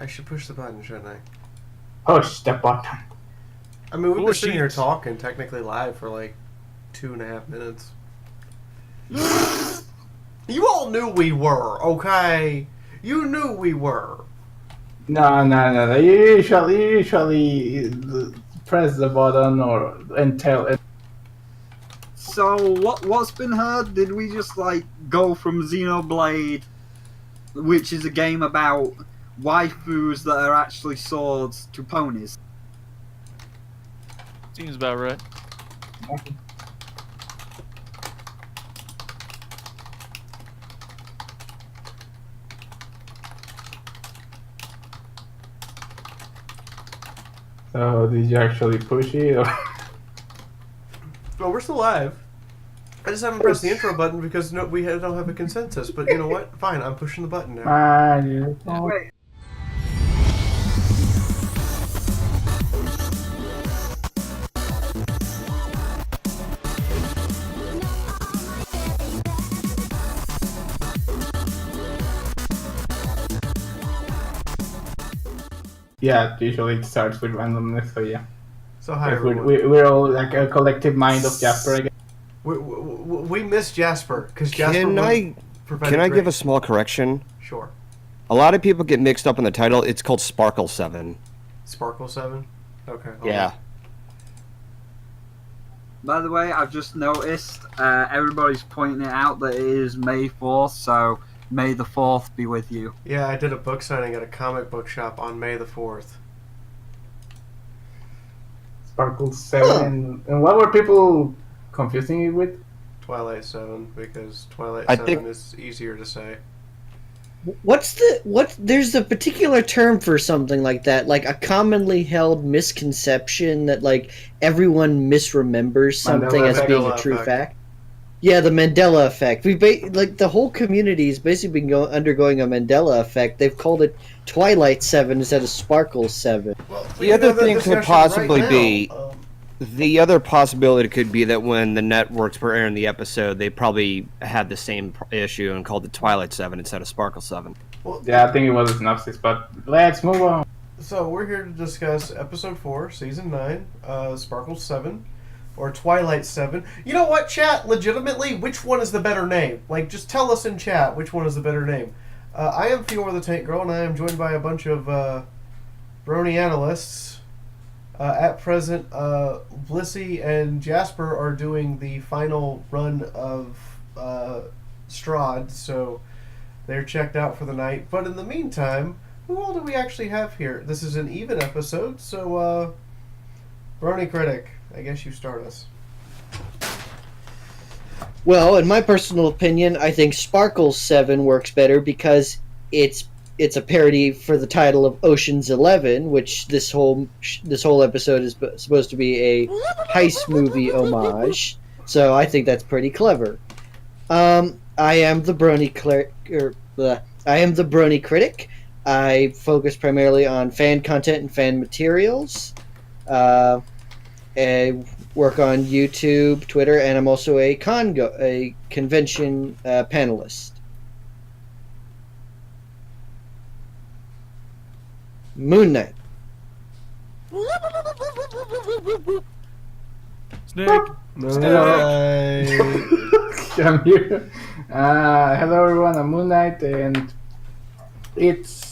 I should push the button, shouldn't I? Push the button. I mean, we've been sitting here talking technically live for like 2.5 minutes. You all knew we were, okay? You knew we were. No. You usually press the button and tell. So what's been heard? Did we just like go from Xenoblade, which is a game about waifus that are actually swords, to ponies? Seems about right. So did you actually push it? Or? Well, we're still live. I just haven't pressed the intro button because we don't have a consensus. But you know what? Fine, I'm pushing the button now. Wait. Yeah, usually it starts with randomness, so yeah. So hi, We're, everyone. we're all like a collective mind of Jasper, I guess. We miss Jasper because Jasper. Can I give a small correction? Sure. A lot of people get mixed up in the title. It's called Sparkle 7. Sparkle 7? Okay. Yeah. By the way, I've just noticed everybody's pointing it out that it is May 4th, so May the 4th be with you. Yeah, I did a book signing at a comic book shop on May the 4th. Sparkle 7. And what were people confusing it with? Twilight 7, because Twilight I 7 think- is easier to say. There's a particular term for something like that, like a commonly held misconception that like everyone misremembers something as being a true fact. Yeah, the Mandela effect. Like the whole community has basically been undergoing a Mandela effect. They've called it Twilight 7 instead of Sparkle 7. Well, The other thing could possibly be... The other possibility could be that when the networks were airing the episode, they probably had the same issue and called it Twilight 7 instead of Sparkle 7. Well, Yeah, I think it was a synopsis, but let's move on. so we're here to discuss Episode 4, Season 9, Sparkle 7, or Twilight 7. You know what, chat? Legitimately, which one is the better name? Like, just tell us in chat which one is the better name. I am Fiaura the Tank Girl, and I am joined by a bunch of brony analysts. At present, Blissey and Jasper are doing the final run of Strahd, so they're checked out for the night. But in the meantime, who all do we actually have here? This is an even episode, so Brony Critic, I guess you start us. Well, in my personal opinion, I think Sparkle 7 works better because it's a parody for the title of Ocean's 11, which this whole episode is supposed to be a heist movie homage. So I think that's pretty clever. I am the Brony Critic. I focus primarily on fan content and fan materials. I work on YouTube, Twitter, and I'm also a convention panelist. Moon Knight. Snake. I'm here. Hello everyone, I'm Moon Knight, and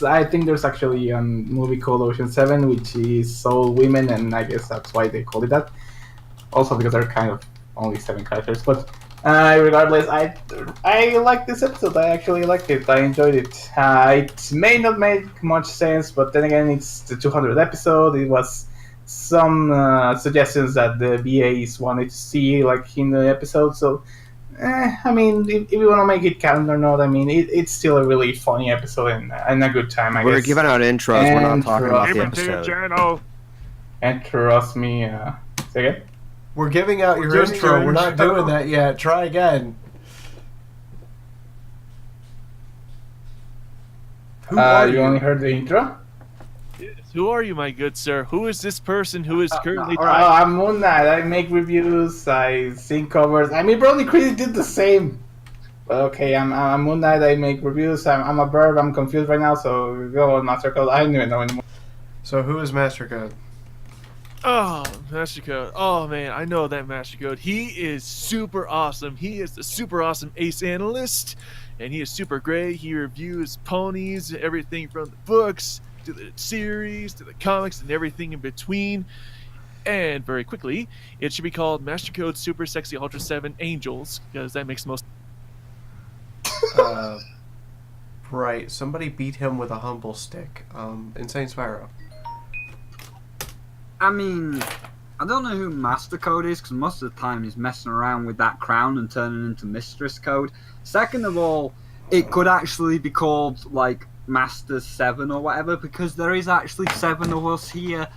I think there's actually a movie called Ocean 7, which is all women, and I guess that's why they call it that. Also because there are kind of only 7 characters, but regardless, I like this episode. I actually liked it. I enjoyed it. It may not make much sense, but then again, it's the 200th episode. It was some suggestions that the BAs wanted to see, like in the episode. So, I mean, if you want to make it count or not, I mean, it's still a really funny episode and a good time. We're giving out intros. We're not talking about the episode. And trust me, say again? We're giving out your intro. We're not doing that yet. Try again. Who are you only heard the intro? Who are you, my good sir? Who is this person who is currently I'm Moon Knight. I make reviews. I sing covers. I mean, Brony Critic did the same. Okay, I'm Moon Knight. I make reviews. I'm a verb. I'm confused right now. So go on Master Code. I don't even know anymore. So who is Master Code? Oh, Master Code. Oh man, I know that Master Code. He is super awesome. He is the super awesome ace analyst, and he is super great. He reviews ponies, everything from the books to the series to the comics and everything in between. And very quickly, it should be called Master Code Super Sexy Ultra 7 Angels, because that makes most. Right. Somebody beat him with a humble stick. Insane Spyro. I mean, I don't know who Master Code is, because most of the time he's messing around with that crown and turning into Mistress Code. Second of all, it could actually be called, like, Master 7 or whatever, because there is actually 7 of us here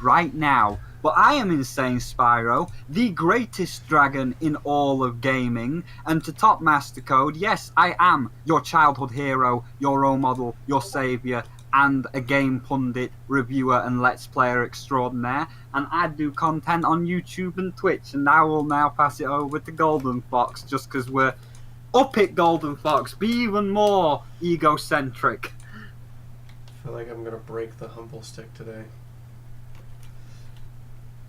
right now. But I am Insane Spyro, the greatest dragon in all of gaming, and to top Master Code, yes, I am your childhood hero, your role model, your saviour, and a game pundit, reviewer, and let's player extraordinaire, and I do content on YouTube and Twitch, and I will now pass it over to Golden Fox, just because we're up it, Golden Fox, be even more egocentric. I feel like I'm gonna break the humble stick today.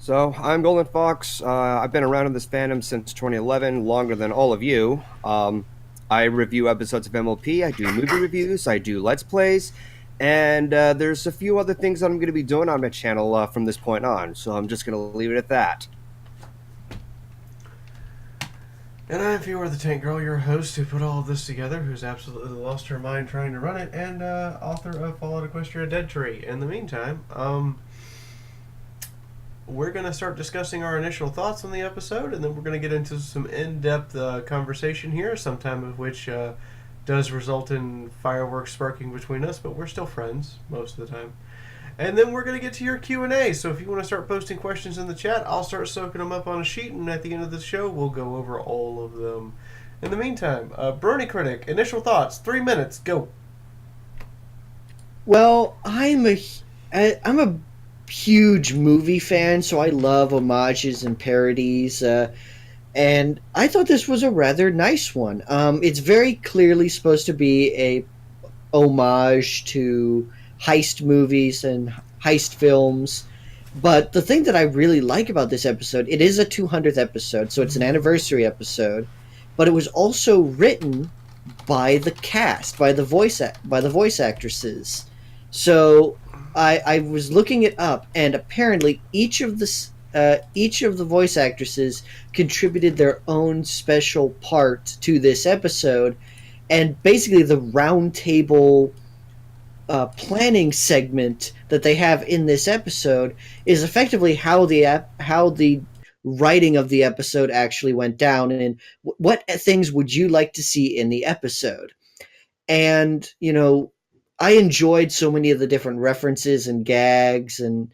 So, I'm Golden Fox. I've been around in this fandom since 2011, longer than all of you. I review episodes of MLP, I do movie reviews, I do Let's Plays, and there's a few other things that I'm going to be doing on my channel from this point on, so I'm just going to leave it at that. And I'm Fiaura the Tank Girl, your host who put all of this together, who's absolutely lost her mind trying to run it, and author of Fallout Equestria Dead Tree. In the meantime, we're going to start discussing our initial thoughts on the episode, and then we're going to get into some in-depth conversation here, sometime of which does result in fireworks sparking between us, but we're still friends most of the time. And then we're going to get to your Q&A, so if you want to start posting questions in the chat, I'll start soaking them up on a sheet, and at the end of the show, we'll go over all of them. In the meantime, Bernie Critic, initial thoughts, 3 minutes, go. Well, I'm a huge movie fan, so I love homages and parodies, and I thought this was a rather nice one. It's very clearly supposed to be a homage to heist movies and heist films, but the thing that I really like about this episode, it is a 200th episode, so it's an anniversary episode, but it was also written by the cast, by the voice actresses. So I was looking it up, and apparently each of the voice actresses contributed their own special part to this episode, and basically the round table planning segment that they have in this episode is effectively how the writing of the episode actually went down, and what things would you like to see in the episode. And I enjoyed so many of the different references and gags, and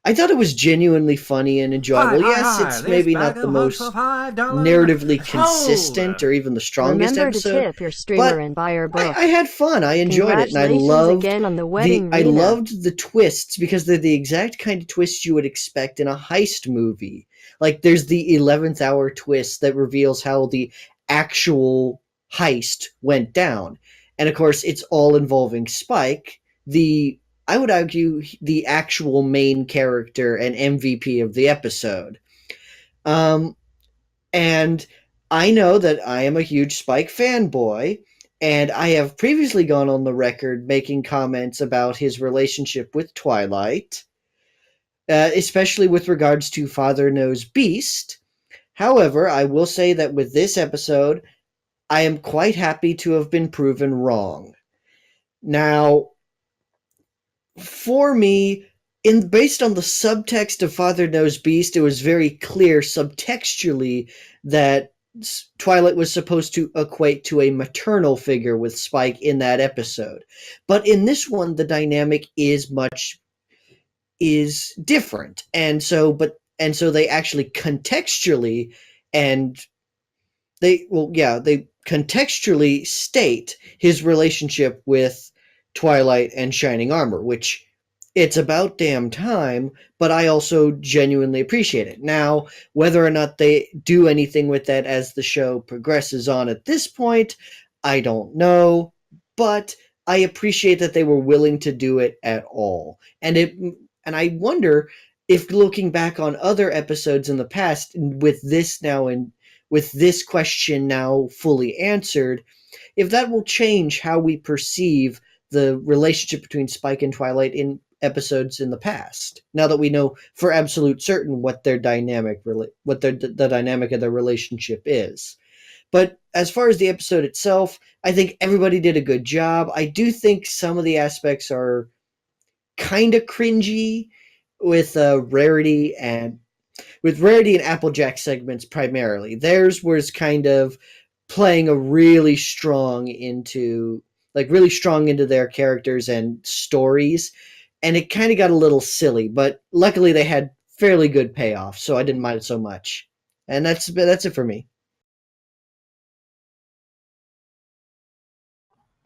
I thought it was genuinely funny and enjoyable. Yes, it's maybe not the most narratively consistent or even the strongest Remember episode. to tip your streamer and buy her book. I had fun. I enjoyed it, and I Congratulations again on the wedding, I Rena. loved the twists because they're the exact kind of twists you would expect in a heist movie. Like there's the 11th hour twist that reveals how the actual heist went down. And of course, it's all involving Spike, I would argue, the actual main character and MVP of the episode. And I know that I am a huge Spike fanboy, and I have previously gone on the record making comments about his relationship with Twilight, especially with regards to Father Knows Beast. However, I will say that with this episode, I am quite happy to have been proven wrong. Now, for me, based on the subtext of Father Knows Beast, it was very clear subtextually that Twilight was supposed to equate to a maternal figure with Spike in that episode. But in this one, the dynamic is different. And so they actually contextually they contextually state his relationship with Twilight and Shining Armor, which it's about damn time, but I also genuinely appreciate it. Now, whether or not they do anything with that as the show progresses on at this point, I don't know, but I appreciate that they were willing to do it at all. And I wonder if looking back on other episodes in the past with this question now fully answered, if that will change how we perceive the relationship between Spike and Twilight in episodes in the past. Now that we know for absolute certain what their dynamic the dynamic of their relationship is. But as far as the episode itself, I think everybody did a good job. I do think some of the aspects are kind of cringy with Rarity and Applejack segments primarily. Theirs was kind of playing a really strong into their characters and stories, and it kind of got a little silly, but luckily they had fairly good payoff, so I didn't mind it so much. And that's it for me.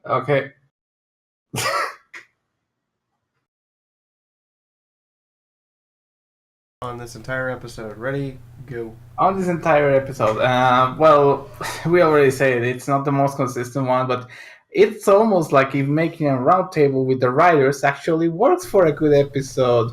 Okay. On this entire episode. Ready, go. On this entire episode, well, we already said it's not the most consistent one, but it's almost like if making a roundtable with the writers actually works for a good episode.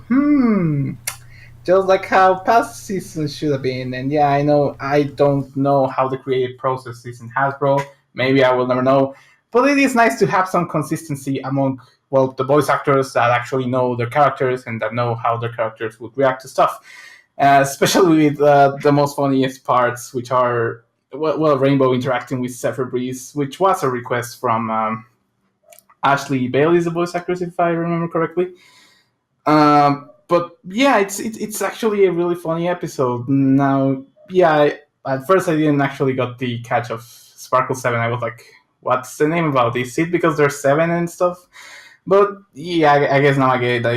Just like how past seasons should have been. And yeah, I know I don't know how the creative process is in Hasbro. Maybe I will never know. But it is nice to have some consistency among, well, the voice actors that actually know their characters and that know how their characters would react to stuff. Especially with the most funniest parts, which are, well, Rainbow interacting with Zephyr Breeze, which was a request from Ashley Bailey, the voice actress, if I remember correctly. But yeah, it's actually a really funny episode. Now, yeah, at first I didn't actually got the catch of Sparkle 7. I was like, what's the name about? Is it because there's 7 and stuff? But yeah, I guess now I get that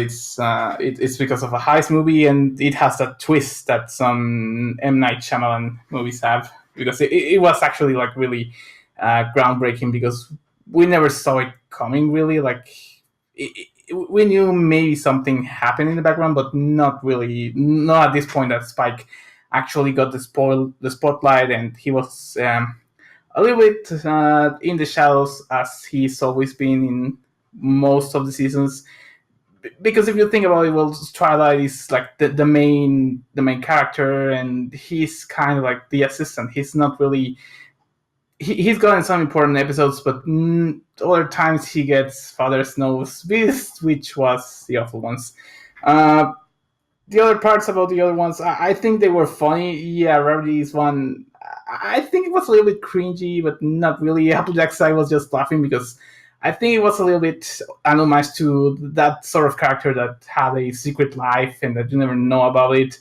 it's because of a heist movie, and it has that twist that some M. Night Shyamalan movies have. Because it was actually like really groundbreaking, because we never saw it coming really. Like we knew maybe something happened in the background, but not really. Not at this point that Spike actually got the spotlight, and he was a little bit in the shadows, as he's always been in most of the seasons. Because if you think about it, well, Twilight is like the main character, and he's kind of like the assistant. He's not really. He's gotten some important episodes, but other times he gets Father Snow's Beast, which was the awful ones. The other parts about the other ones, I think they were funny. Yeah, Rarity's one, I think it was a little bit cringy, but not really. Applejack's side was just laughing because I think it was a little bit an homage to that sort of character that had a secret life and that you never know about it.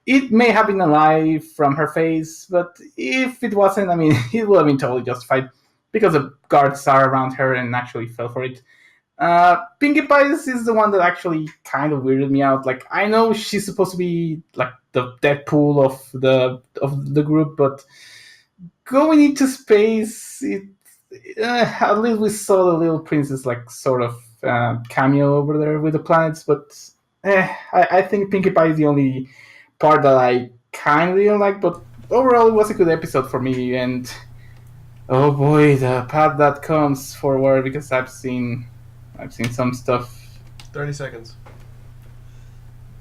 It may have been a lie from her face, but if it wasn't, I mean, it would have been totally justified because the guards are around her and actually fell for it. Pinkie Pie is the one that actually kind of weirded me out. Like, I know she's supposed to be like the Deadpool of the group, but going into space, at least we saw the little princess like sort of cameo over there with the planets. But I think Pinkie Pie is the only part that I kind of didn't like. But overall, it was a good episode for me. And oh boy, the path that comes forward, because I've seen some stuff. 30 seconds.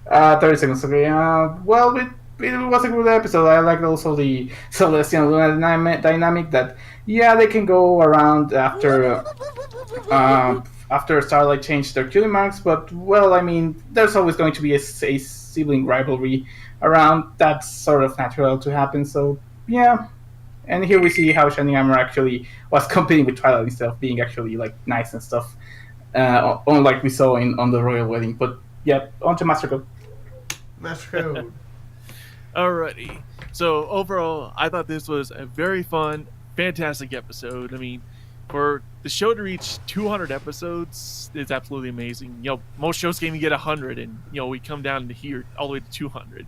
30 seconds, okay. Well, it was a good episode. I liked also the Celestial Luna dynamic that, yeah, they can go around after Starlight changed their cutie marks, but, well, I mean, there's always going to be a sibling rivalry around. That's sort of natural to happen, so, yeah. And here we see how Shining Armor actually was competing with Twilight instead of being actually, like, nice and stuff. Unlike we saw on the Royal Wedding. But yeah, on to Master Code. Master Code. Alrighty. So overall, I thought this was a very fun, fantastic episode. I mean, for the show to reach 200 episodes is absolutely amazing. You know, most shows can't even get 100, and we come down to here all the way to 200.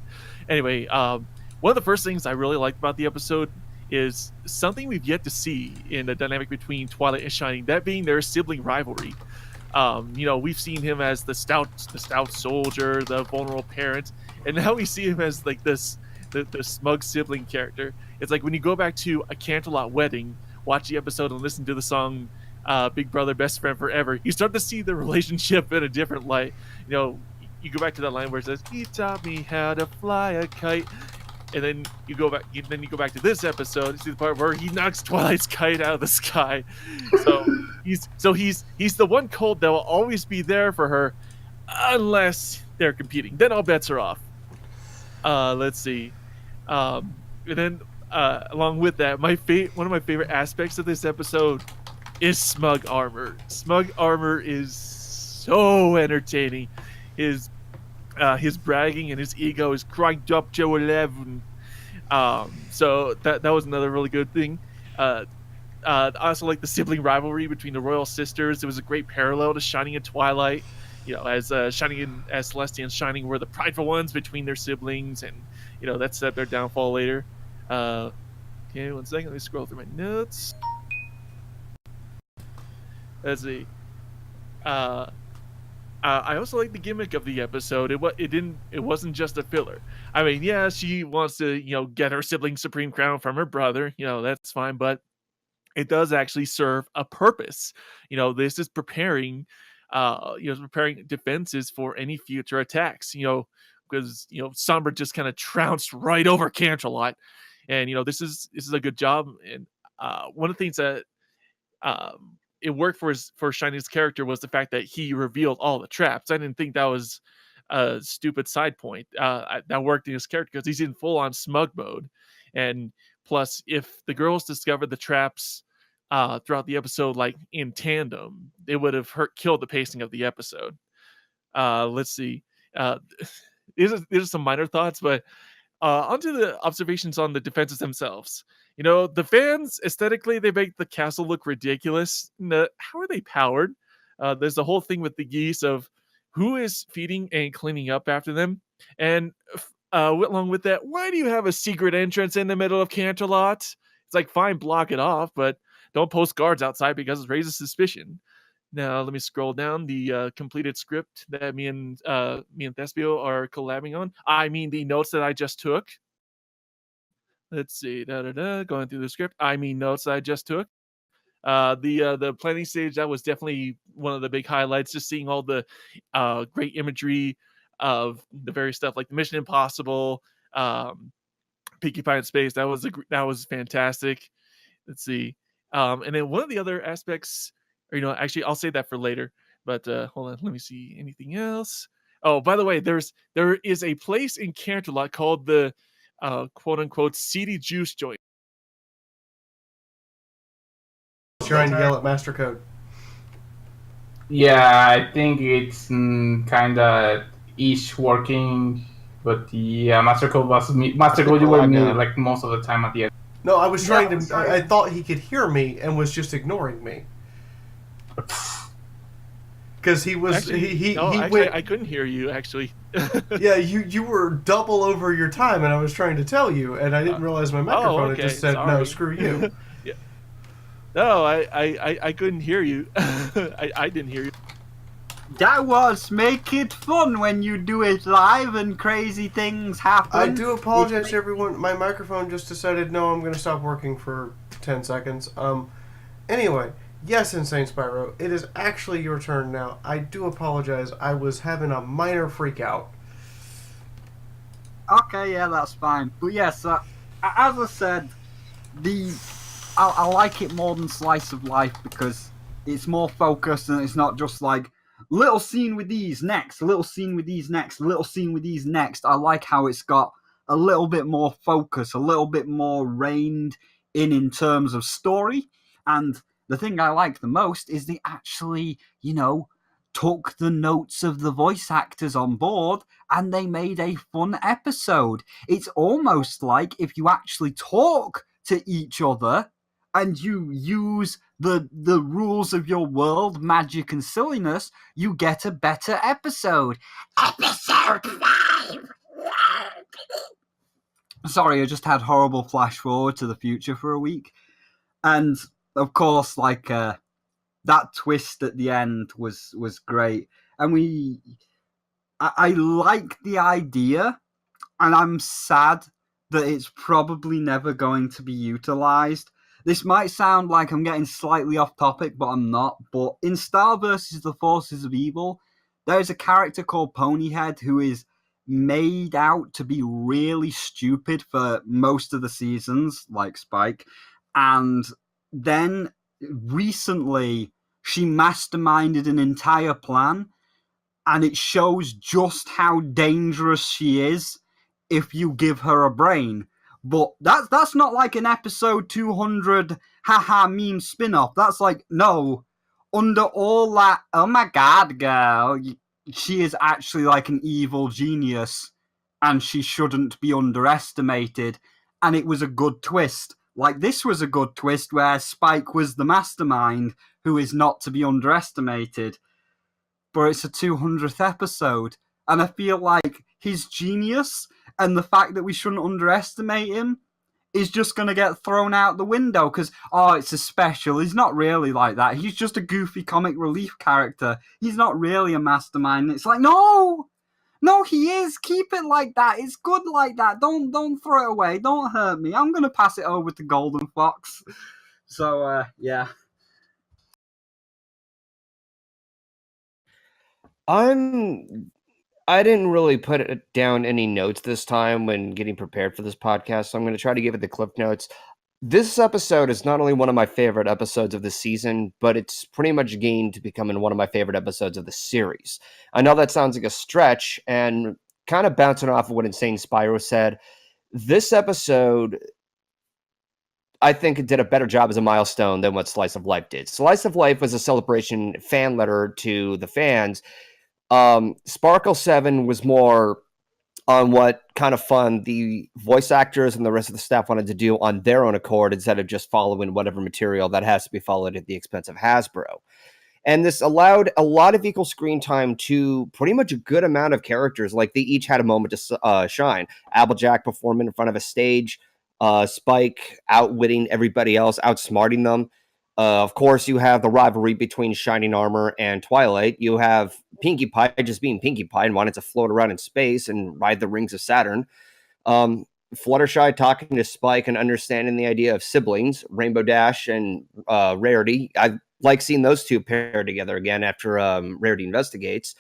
Anyway, one of the first things I really liked about the episode is something we've yet to see in the dynamic between Twilight and Shining, that being their sibling rivalry. We've seen him as the stout soldier, the vulnerable parent, and now we see him as like the smug sibling character. It's like when you go back to A Canterlot Wedding, watch the episode and listen to the song Big Brother Best Friend Forever, you start to see the relationship in a different light. You go back to that line where it says, "He taught me how to fly a kite," and then you go back to this episode, you see the part where he knocks Twilight's kite out of the sky. So he's the one colt that will always be there for her, unless they're competing. Then all bets are off. Let's see. And then along with that, one of my favorite aspects of this episode is Smug Armor. Smug Armor is so entertaining. His bragging and his ego is cranked up to 11. So that was another really good thing. I also like the sibling rivalry between the royal sisters. It was a great parallel to Shining and Twilight. As Shining as Celestia and Shining were the prideful ones between their siblings, and that set their downfall later. Okay, 1 second. Let me scroll through my notes. Let's see. I also like the gimmick of the episode. It wasn't just a filler. I mean, yeah, she wants to, get her sibling supreme crown from her brother. That's fine, but it does actually serve a purpose. This is preparing defenses for any future attacks. Because Sombra just kind of trounced right over Canterlot, and this is a good job. And one of the things that it worked for Shining's character was the fact that he revealed all the traps. I didn't think that was a stupid side point. That worked in his character because he's in full on smug mode. And plus, if the girls discovered the traps throughout the episode, like in tandem, it would have killed the pacing of the episode. Let's see. These are some minor thoughts, but onto the observations on the defenses themselves. The fans, aesthetically, they make the castle look ridiculous. How are they powered? There's the whole thing with the geese of who is feeding and cleaning up after them. And along with that, why do you have a secret entrance in the middle of Canterlot? It's like, fine, block it off, but don't post guards outside because it raises suspicion. Now, let me scroll down the completed script that me and Thespio are collabing on. I mean, the notes that I just took. Let's see, going through the script. Notes that I just took. The planning stage, that was definitely one of the big highlights. Just seeing all the great imagery of the various stuff, like the Mission Impossible, Pinkie Pie in Space. That was fantastic. Let's see, and then one of the other aspects. Or, actually, I'll save that for later. But hold on, let me see anything else. Oh, by the way, there is a place in Canterlot called the quote unquote seedy juice joint. Trying to yell at Master Code. Yeah, I think it's kind of ish working, but yeah, Master Code you were muted like most of the time at the end. No, I was trying to. I thought he could hear me and was just ignoring me. Because he was he went. I couldn't hear you actually. Yeah, you were double over your time, and I was trying to tell you, and I didn't realize my microphone. It just said, "No, screw you." Yeah. No, I couldn't hear you. I didn't hear you. That was make it fun when you do it live and crazy things happen. I do apologize to everyone. My microphone just decided, no, I'm going to stop working for 10 seconds. Anyway. Yes, Insane Spyro, it is actually your turn now. I do apologize. I was having a minor freak out. Okay, yeah, that's fine. But yes, as I said, I like it more than Slice of Life because it's more focused and it's not just like little scene with these next, little scene with these next, little scene with these next. I like how it's got a little bit more focus, a little bit more reined in terms of story. And the thing I like the most is they actually, took the notes of the voice actors on board and they made a fun episode. It's almost like if you actually talk to each other and you use the rules of your world, magic and silliness, you get a better episode. Episode 5! Sorry, I just had horrible flash forward to the future for a week. And of course, like that twist at the end was great. And I like the idea, and I'm sad that it's probably never going to be utilized. This might sound like I'm getting slightly off topic, but I'm not. But in Star vs. the Forces of Evil, there's a character called Ponyhead who is made out to be really stupid for most of the seasons, like Spike. And then recently, she masterminded an entire plan, and it shows just how dangerous she is if you give her a brain. But that's not like an episode 200 haha meme spin-off. That's like, no, under all that, oh my god, girl, she is actually like an evil genius, and she shouldn't be underestimated. And it was a good twist. Like, this was a good twist where Spike was the mastermind who is not to be underestimated. But it's a 200th episode, and I feel like his genius and the fact that we shouldn't underestimate him is just going to get thrown out the window because, it's a special. He's not really like that. He's just a goofy comic relief character. He's not really a mastermind. It's like, no, he is. Keep it like that. It's good like that. Don't throw it away. Don't hurt me. I'm going to pass it over to Golden Fox. So, yeah. I didn't really put down any notes this time when getting prepared for this podcast, so I'm going to try to give it the clip notes. This episode is not only one of my favorite episodes of the season, but it's pretty much gained to becoming one of my favorite episodes of the series. I know that sounds like a stretch, and kind of bouncing off of what Insane Spyro said, this episode, I think it did a better job as a milestone than what Slice of Life did. Slice of Life was a celebration fan letter to the fans. Sparkle 7 was more on what kind of fun the voice actors and the rest of the staff wanted to do on their own accord instead of just following whatever material that has to be followed at the expense of Hasbro. And this allowed a lot of equal screen time to pretty much a good amount of characters. Like, they each had a moment to shine. Applejack performing in front of a stage, Spike outwitting everybody else, outsmarting them. Of course, you have the rivalry between Shining Armor and Twilight. You have Pinkie Pie just being Pinkie Pie and wanting to float around in space and ride the rings of Saturn. Fluttershy talking to Spike and understanding the idea of siblings, Rainbow Dash and Rarity. I like seeing those two paired together again after Rarity investigates.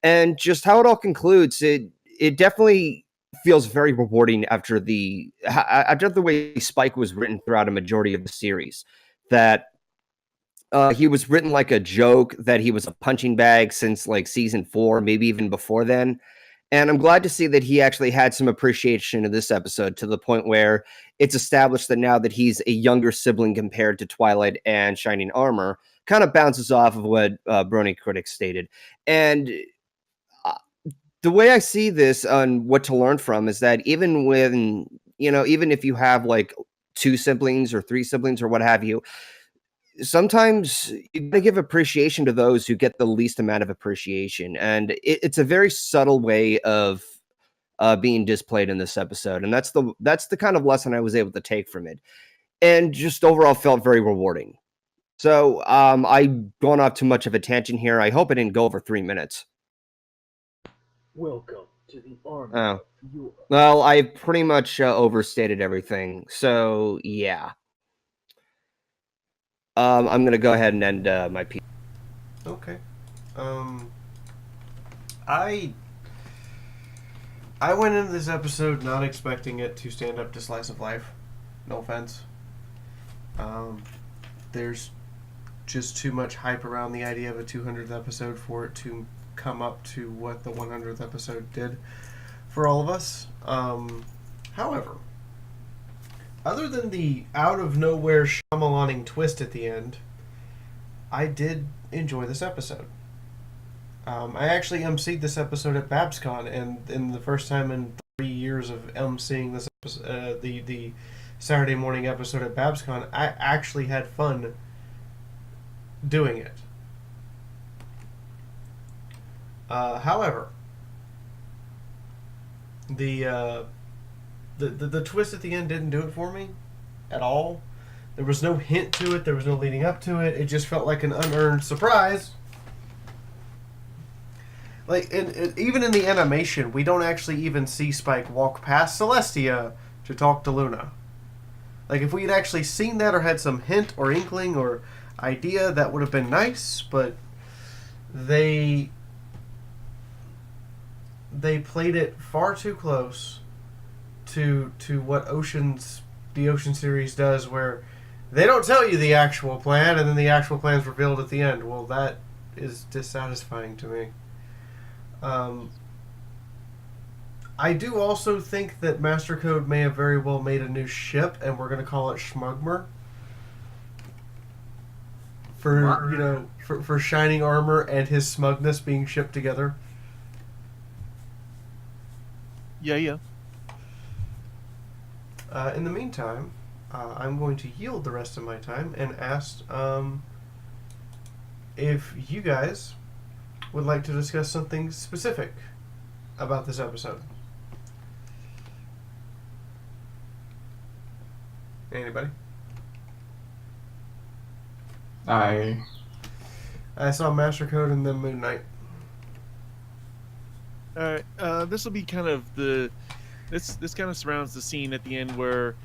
And just how it all concludes, it definitely feels very rewarding after the way Spike was written throughout a majority of the series. That he was written like a joke, that he was a punching bag since like season 4, maybe even before then. And I'm glad to see that he actually had some appreciation in this episode to the point where it's established that now that he's a younger sibling compared to Twilight and Shining Armor, kind of bounces off of what Brony Critics stated. And the way I see this on what to learn from is that even when, even if you have like 2 siblings or 3 siblings or what have you, sometimes you gotta give appreciation to those who get the least amount of appreciation. And it's a very subtle way of being displayed in this episode. And that's the kind of lesson I was able to take from it. And just overall felt very rewarding. So I've gone off too much of a tangent here. I hope I didn't go over 3 minutes. Welcome to the army. Oh. Well, I pretty much overstated everything. So, yeah. I'm going to go ahead and end my piece. Okay. I went into this episode not expecting it to stand up to Slice of Life. No offense. There's just too much hype around the idea of a 200th episode for it to come up to what the 100th episode did for all of us. However, other than the out-of-nowhere Shyamalan-ing twist at the end, I did enjoy this episode. I actually emceed this episode at BabsCon, and in the first time in 3 years of emceeing this episode, the Saturday morning episode at BabsCon, I actually had fun doing it. However, the twist at the end didn't do it for me at all. There was no hint to it. There was no leading up to it. It just felt like an unearned surprise. Like, even in the animation, we don't actually even see Spike walk past Celestia to talk to Luna. Like, if we had actually seen that or had some hint or inkling or idea, that would have been nice, but they played it far too close to what the Ocean series does, where they don't tell you the actual plan, and then the actual plan's revealed at the end. Well, that is dissatisfying to me. I do also think that Master Code may have very well made a new ship, and we're going to call it Schmugmer. For shining armor and his smugness being shipped together. Yeah. In the meantime, I'm going to yield the rest of my time and ask if you guys would like to discuss something specific about this episode. Anybody? I saw Master Code and then Moon Knight. Alright, this will be kind of this kind of surrounds the scene at the end where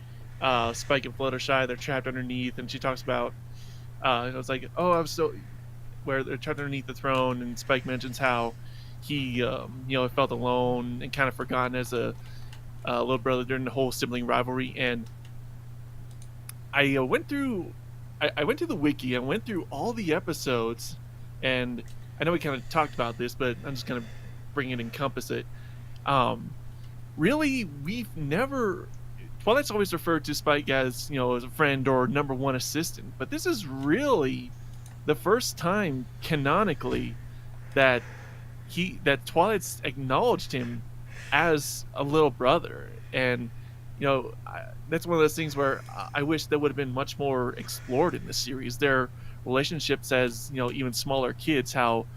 Spike and Fluttershy, they're trapped underneath, and she talks about it was like, oh, I was so, where they're trapped underneath the throne, and Spike mentions how he felt alone and kind of forgotten as a little brother during the whole sibling rivalry. And I went through the wiki, I went through all the episodes, and I know we kind of talked about this, but I'm just kind of bring it, encompass it. Really, Twilight's always referred to Spike as, as a friend or number one assistant, but this is really the first time canonically that Twilight's acknowledged him as a little brother. And that's one of those things where I wish that would have been much more explored in this series. Their relationships as even smaller kids, how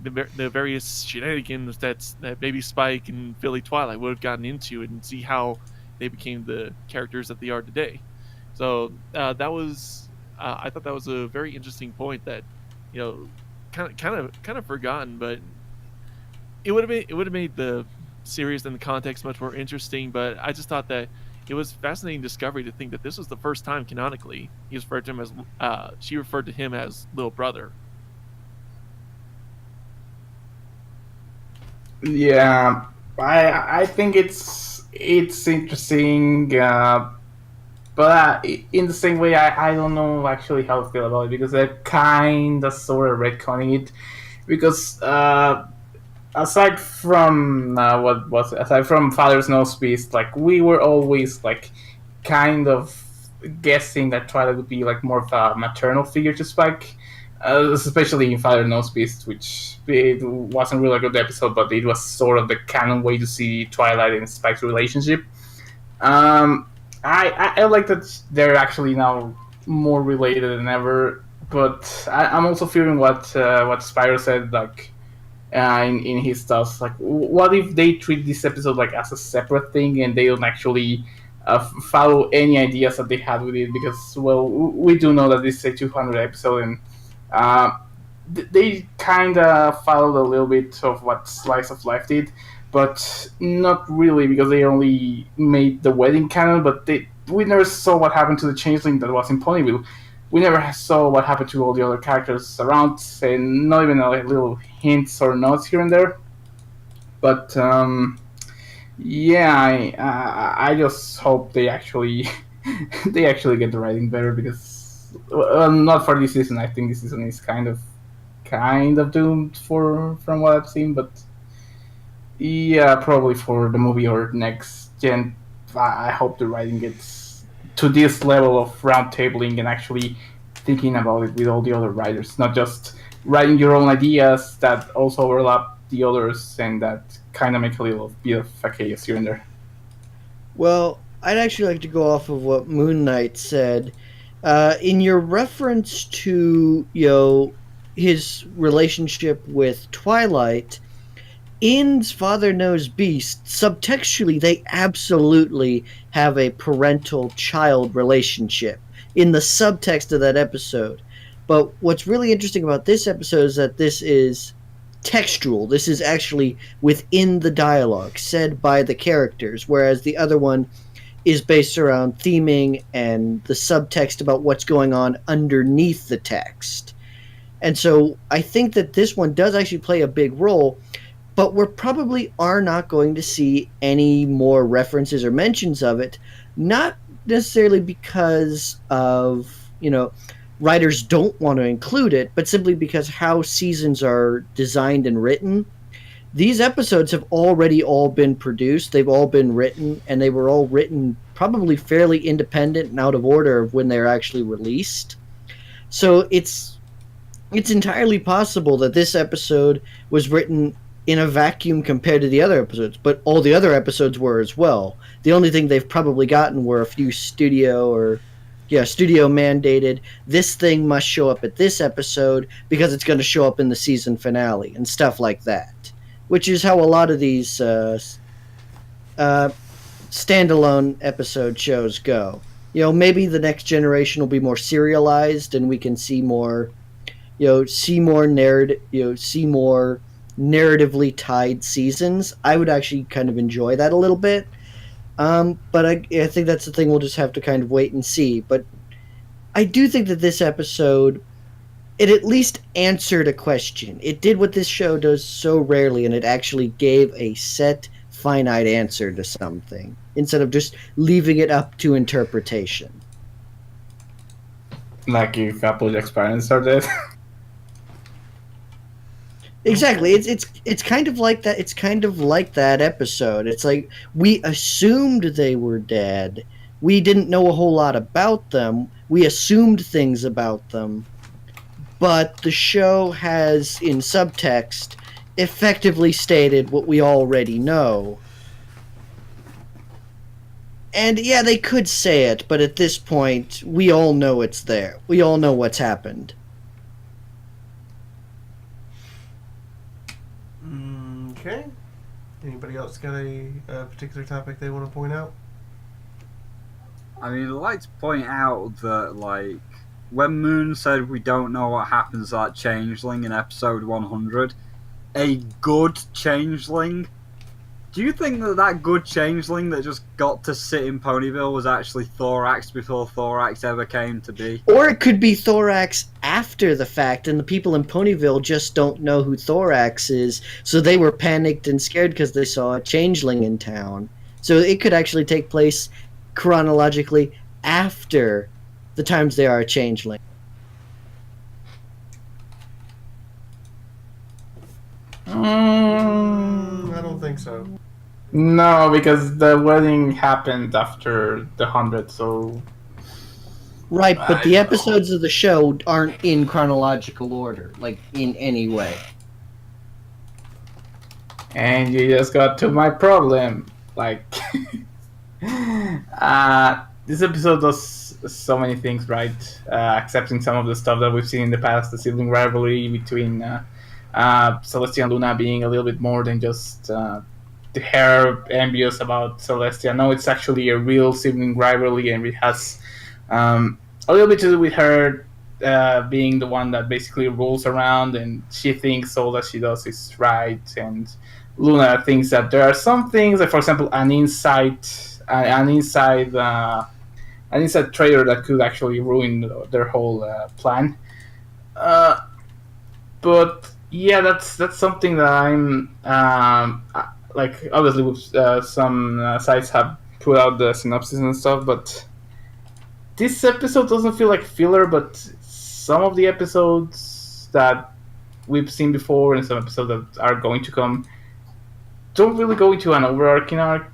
the various shenanigans that baby Spike and Philly Twilight would have gotten into, and see how they became the characters that they are today. So that was I thought that was a very interesting point that kind of forgotten, but it would have made the series and the context much more interesting. But I just thought that it was fascinating discovery to think that this was the first time canonically she referred to him as little brother. Yeah, I think it's interesting, but in the same way, I don't know actually how to feel about it, because they're kind of sort of retconning it, because aside from Father's Nose Beast, like, we were always like kind of guessing that Twilight would be like more of a maternal figure to Spike. Especially in Father Knows Beast, which it wasn't really a good episode, but it was sort of the canon way to see Twilight and Spike's relationship. I like that they're actually now more related than ever, but I'm also feeling what Spyro said, like in his stuff. Like, what if they treat this episode like as a separate thing, and they don't actually follow any ideas that they had with it? Because, well, we do know that this is a 200 episode, and they kind of followed a little bit of what Slice of Life did, but not really, because they only made the wedding canon, but we never saw what happened to the changeling that was in Ponyville. We never saw what happened to all the other characters around, and not even like little hints or notes here and there. But yeah, I just hope they actually get the writing better, because not for this season. I think this season is kind of doomed from what I've seen, but yeah, probably for the movie or next gen, I hope the writing gets to this level of roundtabling and actually thinking about it with all the other writers, not just writing your own ideas that also overlap the others and that kind of make a little bit of a chaos here and there. Well, I'd actually like to go off of what Moon Knight said. In your reference to his relationship with Twilight, in Father Knows Beast, subtextually they absolutely have a parental-child relationship. in the subtext of that episode. But what's really interesting about this episode is that this is textual. This is actually within the dialogue said by the characters, whereas the other one is based around theming and the subtext about what's going on underneath the text. And so I think that this one does actually play a big role, but we probably are not going to see any more references or mentions of it, not necessarily because of, writers don't want to include it, but simply because how seasons are designed and written. These episodes have already all been produced, they've all been written, and they were all written probably fairly independent and out of order of when they're actually released. So it's entirely possible that this episode was written in a vacuum compared to the other episodes, but all the other episodes were as well. The only thing they've probably gotten were a few studio mandated, this thing must show up at this episode because it's going to show up in the season finale and stuff like that, which is how a lot of these standalone episode shows go. Maybe the next generation will be more serialized and we can see more narratively tied seasons. I would actually kind of enjoy that a little bit. But I think that's the thing we'll just have to kind of wait and see. But I do think that this episode, it at least answered a question. It did what this show does so rarely, and it actually gave a set, finite answer to something, instead of just leaving it up to interpretation. Like if Apple experiments are dead. Exactly. It's kind of like that. It's kind of like that episode. It's like we assumed they were dead. We didn't know a whole lot about them. We assumed things about them. But the show has, in subtext, effectively stated what we already know. And yeah, they could say it, but at this point, we all know it's there. We all know what's happened. Okay. Anybody else got a particular topic they want to point out? I mean, I'd like to point out that, when Moon said we don't know what happens to that changeling in episode 100, a good changeling, do you think that good changeling that just got to sit in Ponyville was actually Thorax before Thorax ever came to be? Or it could be Thorax after the fact, and the people in Ponyville just don't know who Thorax is, so they were panicked and scared because they saw a changeling in town. So it could actually take place chronologically after the times they are a changeling. I don't think so. No, because the wedding happened after the 100, so... Right, but the episodes of the show aren't in chronological order, in any way. And you just got to my problem. This episode does so many things right, accepting some of the stuff that we've seen in the past, the sibling rivalry between Celestia and Luna being a little bit more than just her envious about Celestia. No, it's actually a real sibling rivalry, and it has a little bit to do with her being the one that basically rules around, and she thinks all that she does is right, and Luna thinks that there are some things, like for example, an inside traitor that could actually ruin their whole plan. But yeah, that's something that I'm obviously some sites have put out the synopsis and stuff, but this episode doesn't feel like filler. But some of the episodes that we've seen before and some episodes that are going to come don't really go into an overarching arc,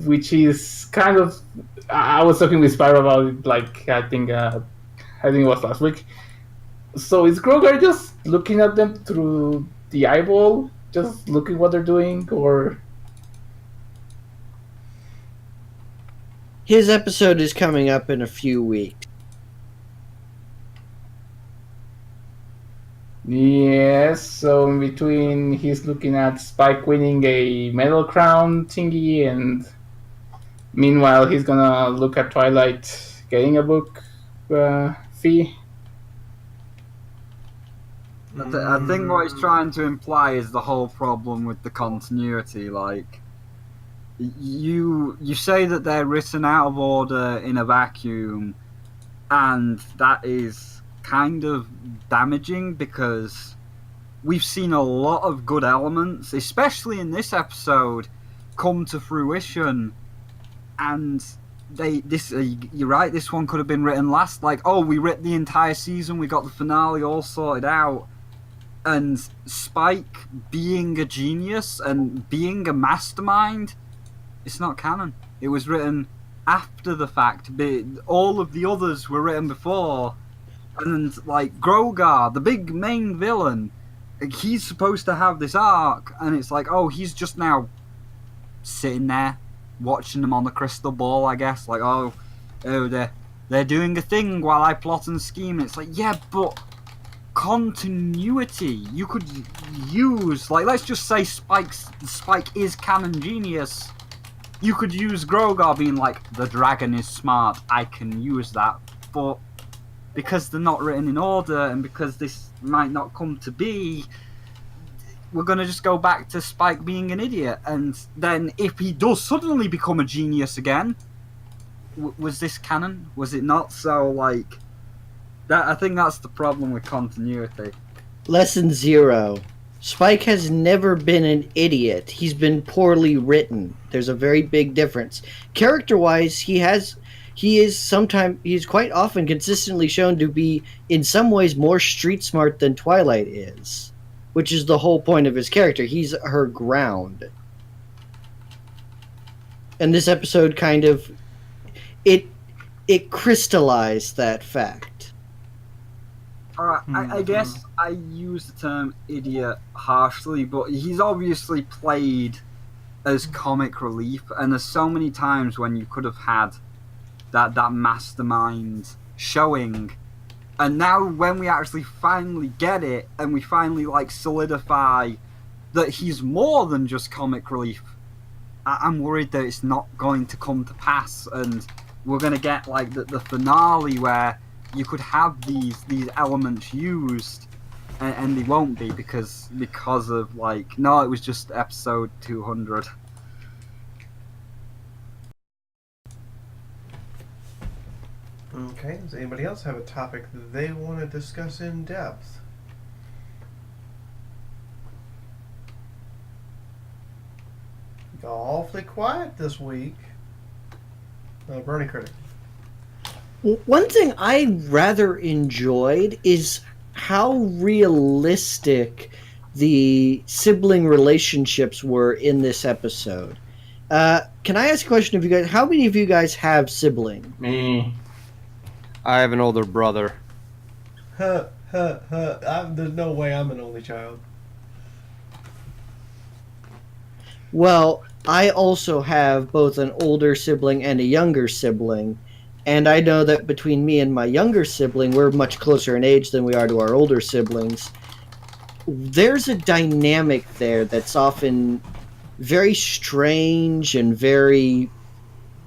which is kind of... I was talking with Spyro about it, I think it was last week. So is Grogar just looking at them through the eyeball, just looking what they're doing, or... His episode is coming up in a few weeks. Yes, so in between he's looking at Spike winning a medal crown thingy, and meanwhile he's gonna look at Twilight getting a book. Fee. I think what he's trying to imply is the whole problem with the continuity. Like, you say that they're written out of order in a vacuum, and that is kind of damaging because we've seen a lot of good elements, especially in this episode, come to fruition, and you're right, this one could have been written last. Like, oh, we writ the entire season, we got the finale all sorted out. And Spike being a genius and being a mastermind, it's not canon. It was written after the fact. All of the others were written before. And, like, Grogar, the big main villain, he's supposed to have this arc. And it's like, oh, he's just now sitting there, watching them on the crystal ball, I guess. Like, oh, they're doing a thing while I plot and scheme. It's like, yeah, but continuity. You could use, like, let's just say Spike is canon genius. You could use Grogar being like, the dragon is smart, I can use that. But because they're not written in order and because this might not come to be, we're going to just go back to Spike being an idiot. And then if he does suddenly become a genius again, was this canon? Was it not? So, like, I think that's the problem with continuity. Lesson 0. Spike has never been an idiot. He's been poorly written. There's a very big difference. Character-wise, he's quite often consistently shown to be, in some ways, more street smart than Twilight is, which is the whole point of his character. He's her ground. And this episode kind of it crystallized that fact. Alright, I guess I use the term idiot harshly, but he's obviously played as comic relief, and there's so many times when you could have had that mastermind showing, and now when we actually finally get it, and we finally, like, solidify that he's more than just comic relief, I'm worried that it's not going to come to pass, and we're going to get, like, the finale where you could have these elements used, and they won't be because of, like, no, it was just episode 200. Okay, does anybody else have a topic that they want to discuss in depth? You're awfully quiet this week. Bernie Critic. One thing I rather enjoyed is how realistic the sibling relationships were in this episode. Can I ask a question of you guys? How many of you guys have siblings? Me. I have an older brother. There's no way I'm an only child. Well, I also have both an older sibling and a younger sibling. And I know that between me and my younger sibling, we're much closer in age than we are to our older siblings. There's a dynamic there that's often very strange and very,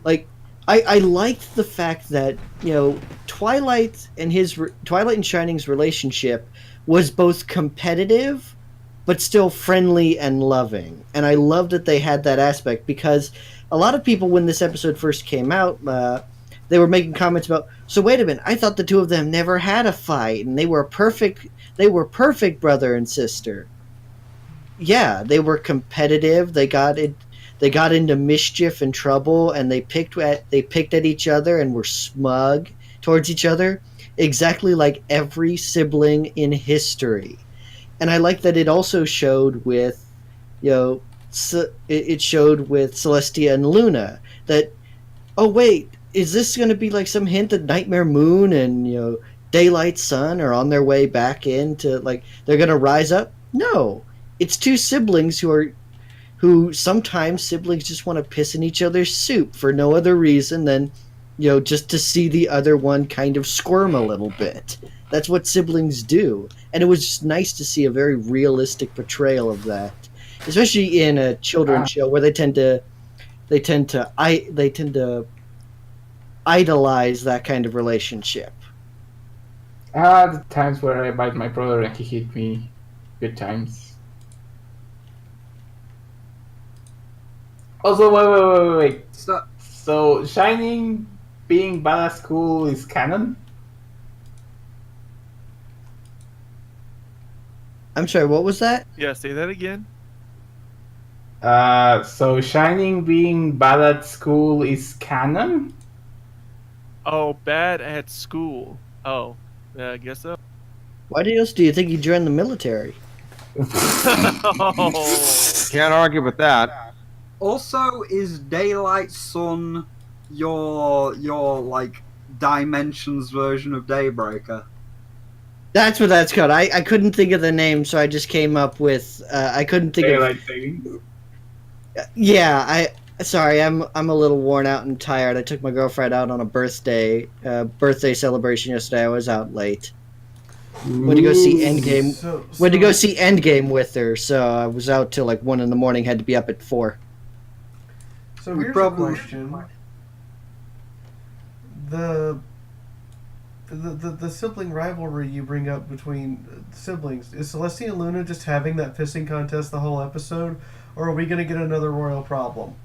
like, I liked the fact that, you know, Twilight and Shining's relationship was both competitive but still friendly and loving. And I love that they had that aspect, because a lot of people, when this episode first came out, they were making comments about, so wait a minute, I thought the two of them never had a fight, and they were perfect brother and sister. Yeah, they were competitive, they got into mischief and trouble, and they picked at each other and were smug towards each other, exactly like every sibling in history. And I like that it also showed with, you know, it showed with Celestia and Luna that, oh wait, is this going to be like some hint that Nightmare Moon and, you know, Daylight Sun are on their way back into, like, they're going to rise up? No, it's two siblings who sometimes siblings just want to piss in each other's soup for no other reason than, you know, just to see the other one kind of squirm a little bit. That's what siblings do. And it was just nice to see a very realistic portrayal of that, especially in a children's show where they tend to idolize that kind of relationship. The times where I bite my brother and he hit me. Good times. Also, wait. Stop. So, Shining being bad at school is canon? I'm sorry, what was that? Yeah, say that again. So Shining being bad at school is canon? Oh, bad at school. Oh, yeah, I guess so. Why else do you think he joined the military? Oh. Can't argue with that. Also, is Daylight Sun your like dimensions version of Daybreaker? That's what that's called. I couldn't think of the name, so I just came up with. I couldn't think Daylight savings. of. Yeah, sorry, I'm a little worn out and tired. I took my girlfriend out on a birthday celebration yesterday. I was out late. Went to go see Endgame. Went to go see Endgame with her, so I was out till like 1 a.m. Had to be up at 4. So here's a question: the sibling rivalry you bring up between siblings, is Celestia and Luna just having that pissing contest the whole episode, or are we going to get another royal problem?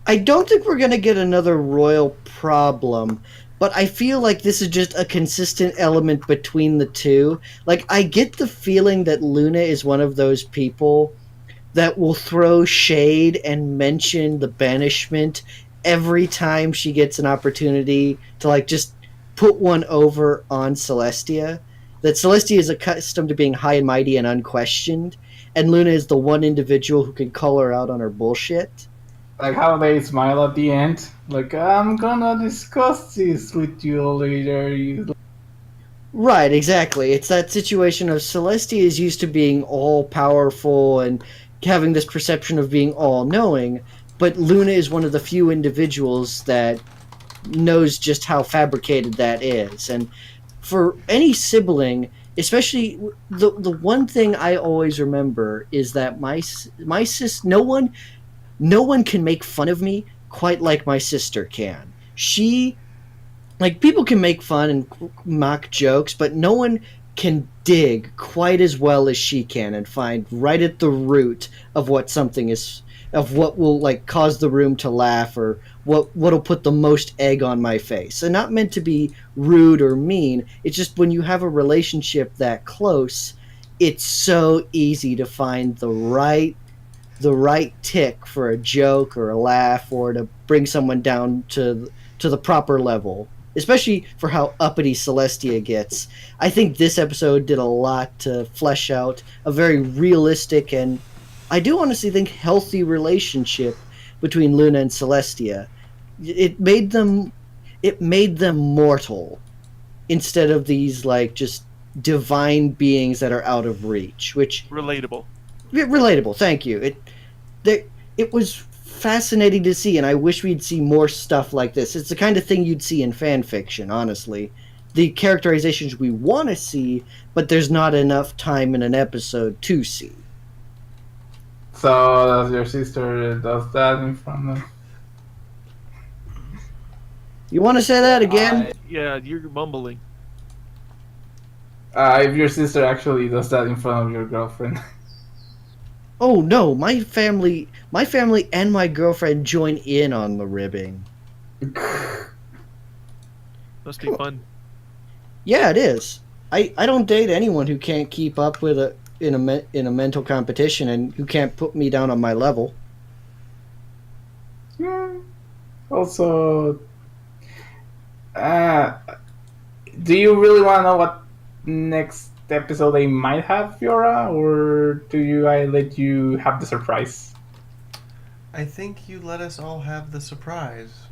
I don't think we're going to get another royal problem, but I feel like this is just a consistent element between the two. Like, I get the feeling that Luna is one of those people that will throw shade and mention the banishment every time she gets an opportunity to, like, just put one over on Celestia. That Celestia is accustomed to being high and mighty and unquestioned, and Luna is the one individual who can call her out on her bullshit. Like how they smile at the end. Like, I'm gonna discuss this with you later. Right, exactly. It's that situation of Celestia is used to being all-powerful and having this perception of being all-knowing, but Luna is one of the few individuals that knows just how fabricated that is. And for any sibling, especially the one thing I always remember is that my sis, no one can make fun of me quite like my sister can. She, like, people can make fun and mock jokes, but no one can dig quite as well as she can and find right at the root of what something is, of what will, like, cause the room to laugh, or what'll put the most egg on my face. And not meant to be rude or mean. It's just when you have a relationship that close, it's so easy to find the right tick for a joke or a laugh, or to bring someone down to the proper level. Especially for how uppity Celestia gets. I think this episode did a lot to flesh out a very realistic and, I do honestly think, healthy relationship between Luna and Celestia. It made them mortal instead of these, like, just divine beings that are out of reach. Which Relatable. Relatable, thank you. It was fascinating to see, and I wish we'd see more stuff like this. It's the kind of thing you'd see in fan fiction, honestly. The characterizations we want to see, but there's not enough time in an episode to see. So does your sister does that in front of? You want to say that again? Yeah, you're mumbling. If your sister actually does that in front of your girlfriend. Oh no, my family and my girlfriend join in on the ribbing. Must be fun. Yeah, it is. I don't date anyone who can't keep up with in a mental competition and who can't put me down on my level. Also, do you really want to know what next episode they might have, Fiaura, or do I let you have the surprise? I think you let us all have the surprise.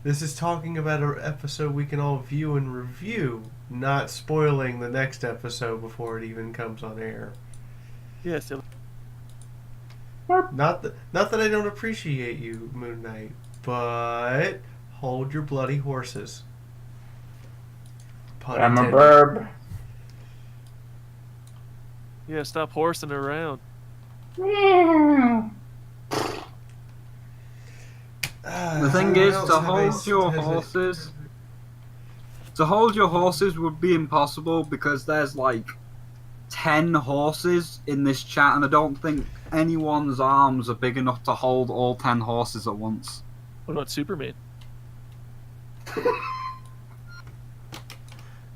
This is talking about an episode we can all view and review, not spoiling the next episode before it even comes on air. Yes. Not that I don't appreciate you, Moon Knight, but hold your bloody horses. Pun I'm a intended. burb. Yeah, stop horsing around. The thing is, to hold your horses, To hold your horses would be impossible because there's like 10 horses in this chat, and I don't think anyone's arms are big enough to hold all 10 horses at once. What about Superman?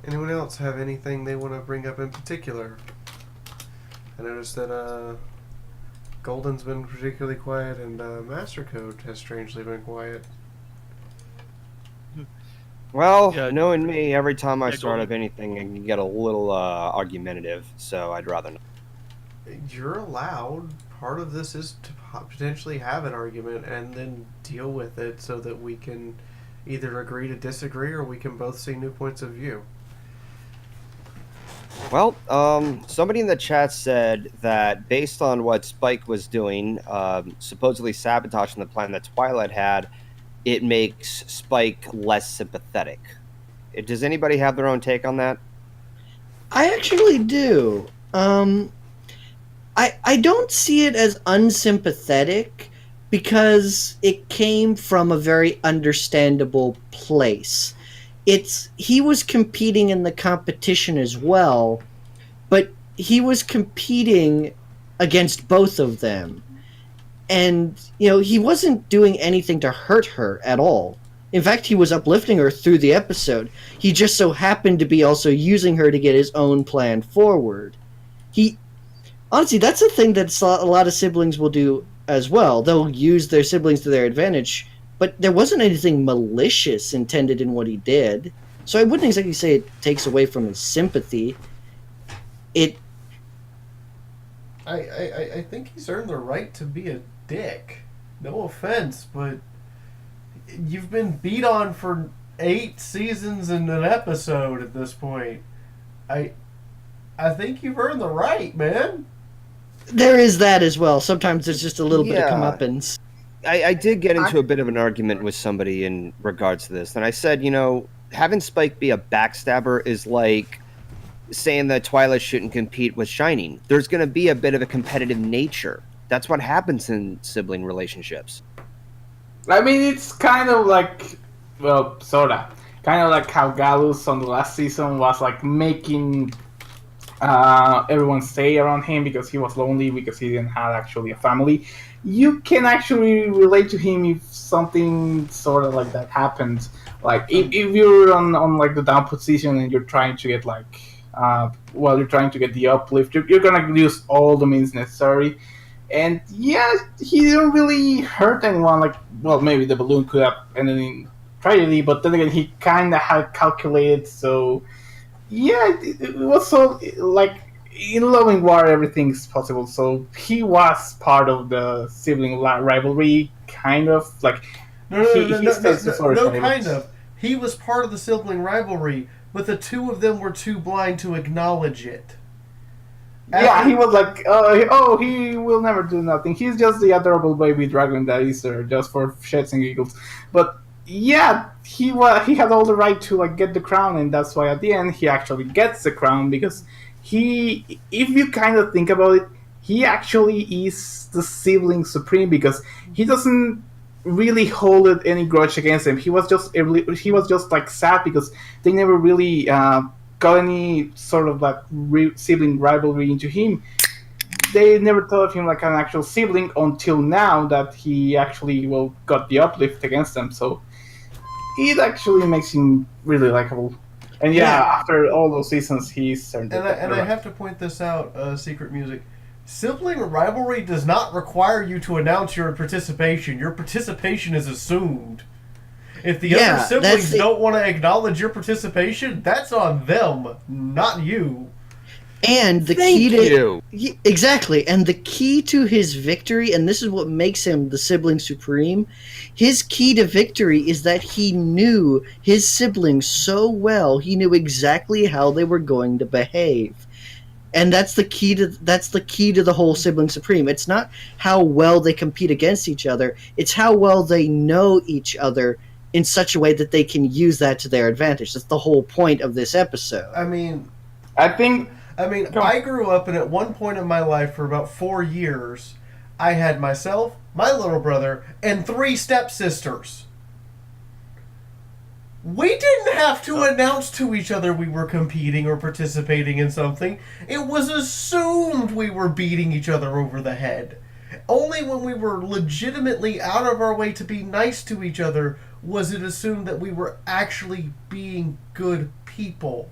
Anyone else have anything they want to bring up in particular? I noticed that Golden's been particularly quiet, and Master Code has strangely been quiet. Well, Yeah. knowing me, every time I Yeah, start go up anything, I can get a little argumentative, so I'd rather not. You're allowed. Part of this is to potentially have an argument and then deal with it so that we can either agree to disagree or we can both see new points of view. Well, somebody in the chat said that based on what Spike was doing, supposedly sabotaging the plan that Twilight had, it makes Spike less sympathetic. Does anybody have their own take on that? I actually do. I don't see it as unsympathetic because it came from a very understandable place. He was competing in the competition as well, but he was competing against both of them. And, he wasn't doing anything to hurt her at all. In fact, he was uplifting her through the episode. He just so happened to be also using her to get his own plan forward. Honestly, that's a thing that a lot of siblings will do as well. They'll use their siblings to their advantage, but there wasn't anything malicious intended in what he did. So I wouldn't exactly say it takes away from his sympathy. I think he's earned the right to be a dick. No offense, but you've been beat on for 8 seasons and an episode at this point. I think you've earned the right, man. There is that as well. Sometimes there's just a little bit of comeuppance. I did get into a bit of an argument with somebody in regards to this, and I said, having Spike be a backstabber is like saying that Twilight shouldn't compete with Shining. There's going to be a bit of a competitive nature. That's what happens in sibling relationships. I mean, it's kind of like, well, sorta. Kind of like how Gallus on the last season was like making everyone stay around him because he was lonely, because he didn't have actually a family. You can actually relate to him if something sort of like that happens. Like if you're on like the down position and you're trying to get like you're trying to get the uplift, you're gonna use all the means necessary. And yeah, he didn't really hurt anyone. Like, well, maybe the balloon could have ended in tragedy, but then again, he kind of had calculated. So yeah, it was so like in loving war, everything's possible. So he was part of the sibling rivalry, kind of like. No, kind of. He was part of the sibling rivalry, but the two of them were too blind to acknowledge it. Yeah, he was like, he will never do nothing. He's just the adorable baby dragon that is there just for shits and giggles. But yeah, he had all the right to like get the crown, and that's why at the end he actually gets the crown, because if you kind of think about it, he actually is the sibling supreme, because he doesn't really hold any grudge against him. He was just like sad because they never really got any sort of like sibling rivalry into him. They never thought of him like an actual sibling until now that he actually got the uplift against them. So it actually makes him really likable. And yeah, after all those seasons, he's turned. And I have to point this out, Secret Music. Sibling rivalry does not require you to announce your participation. Your participation is assumed. If the other siblings don't want to acknowledge your participation, that's on them, not you. And the exactly, and the key to his victory, and this is what makes him the sibling supreme, his key to victory is that he knew his siblings so well, he knew exactly how they were going to behave. And that's the key to the whole sibling supreme. It's not how well they compete against each other, it's how well they know each other in such a way that they can use that to their advantage. That's the whole point of this episode. I grew up, and at one point in my life, for about 4 years, I had myself, my little brother, and 3 stepsisters. We didn't have to announce to each other we were competing or participating in something. It was assumed we were beating each other over the head. Only when we were legitimately out of our way to be nice to each other was it assumed that we were actually being good people.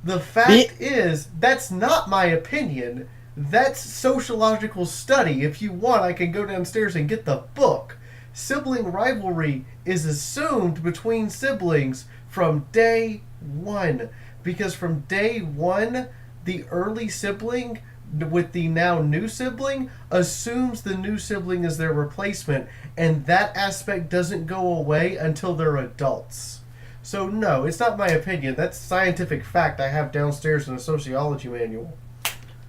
The fact is, that's not my opinion. That's sociological study. If you want, I can go downstairs and get the book. Sibling rivalry is assumed between siblings from day one. Because from day one, the early sibling with the now new sibling assumes the new sibling is their replacement. And that aspect doesn't go away until they're adults. So no, it's not my opinion. That's scientific fact I have downstairs in a sociology manual.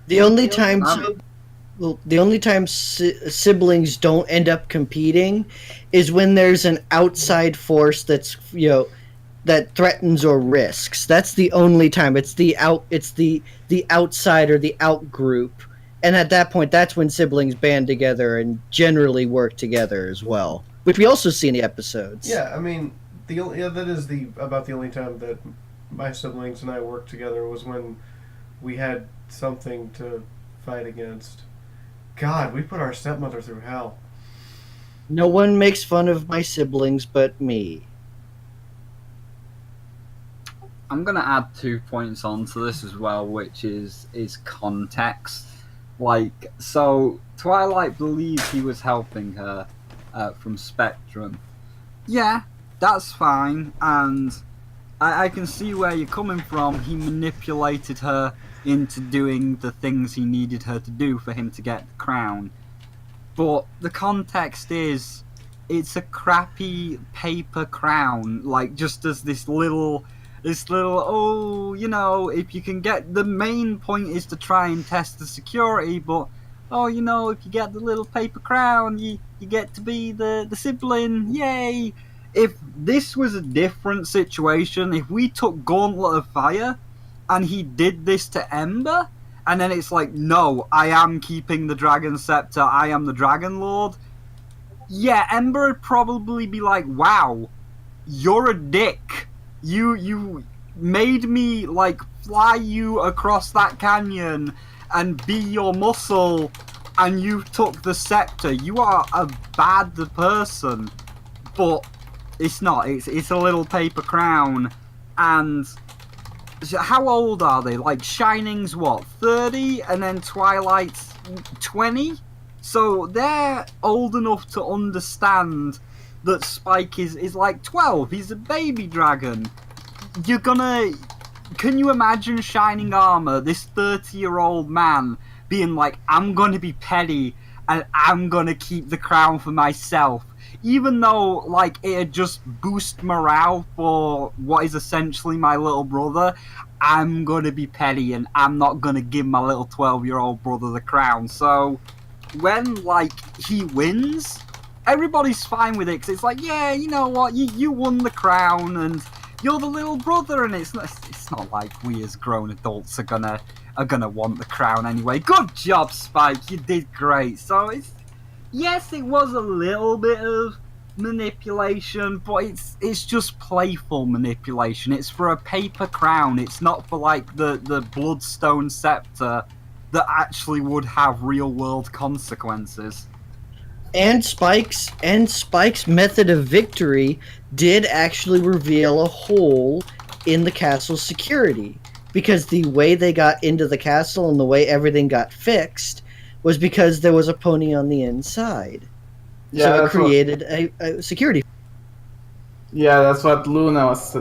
The only time siblings don't end up competing is when there's an outside force that's that threatens or risks. That's the only time. It's the outside or the out group, and at that point, that's when siblings band together and generally work together as well, which we also see in the episodes. Yeah, I mean, that is about the only time that my siblings and I worked together was when we had something to fight against. God, we put our stepmother through hell. No one makes fun of my siblings but me. I'm going to add 2 points onto this as well, which is context. Like, so Twilight believes he was helping her from Spectrum. Yeah, that's fine, and I can see where you're coming from. He manipulated her into doing the things he needed her to do for him to get the crown. But the context is, it's a crappy paper crown, like just as this little, oh, you know, if you can get, the main point is to try and test the security, but, oh, you know, if you get the little paper crown, you get to be the sibling, yay! If this was a different situation, if we took Gauntlet of Fire, and he did this to Ember, and then it's like, no, I am keeping the Dragon Scepter, I am the Dragon Lord. Yeah, Ember would probably be like, wow, you're a dick. You made me, like, fly you across that canyon and be your muscle, and you took the scepter. You are a bad person. But it's not. It's a little paper crown, and how old are they? Like, Shining's what, 30? And then Twilight's 20? So they're old enough to understand that Spike is like 12. He's a baby dragon. Can you imagine Shining Armor, this 30-year-old man, being like, I'm gonna be petty, and I'm gonna keep the crown for myself? Even though, like, it'd just boost morale for what is essentially my little brother, I'm gonna be petty and I'm not gonna give my little 12-year-old brother the crown. So, when, like, he wins, everybody's fine with it, because it's like, yeah, you know what, you won the crown, and you're the little brother, and it's not like we as grown adults are gonna want the crown anyway. Good job, Spike, you did great. So, yes, it was a little bit of manipulation, but it's just playful manipulation. It's for a paper crown. It's not for, like, the Bloodstone Scepter that actually would have real-world consequences. And Spike's method of victory did actually reveal a hole in the castle's security, because the way they got into the castle and the way everything got fixed was because there was a pony on the inside. Yeah, so it created a security. Yeah, that's what Luna was.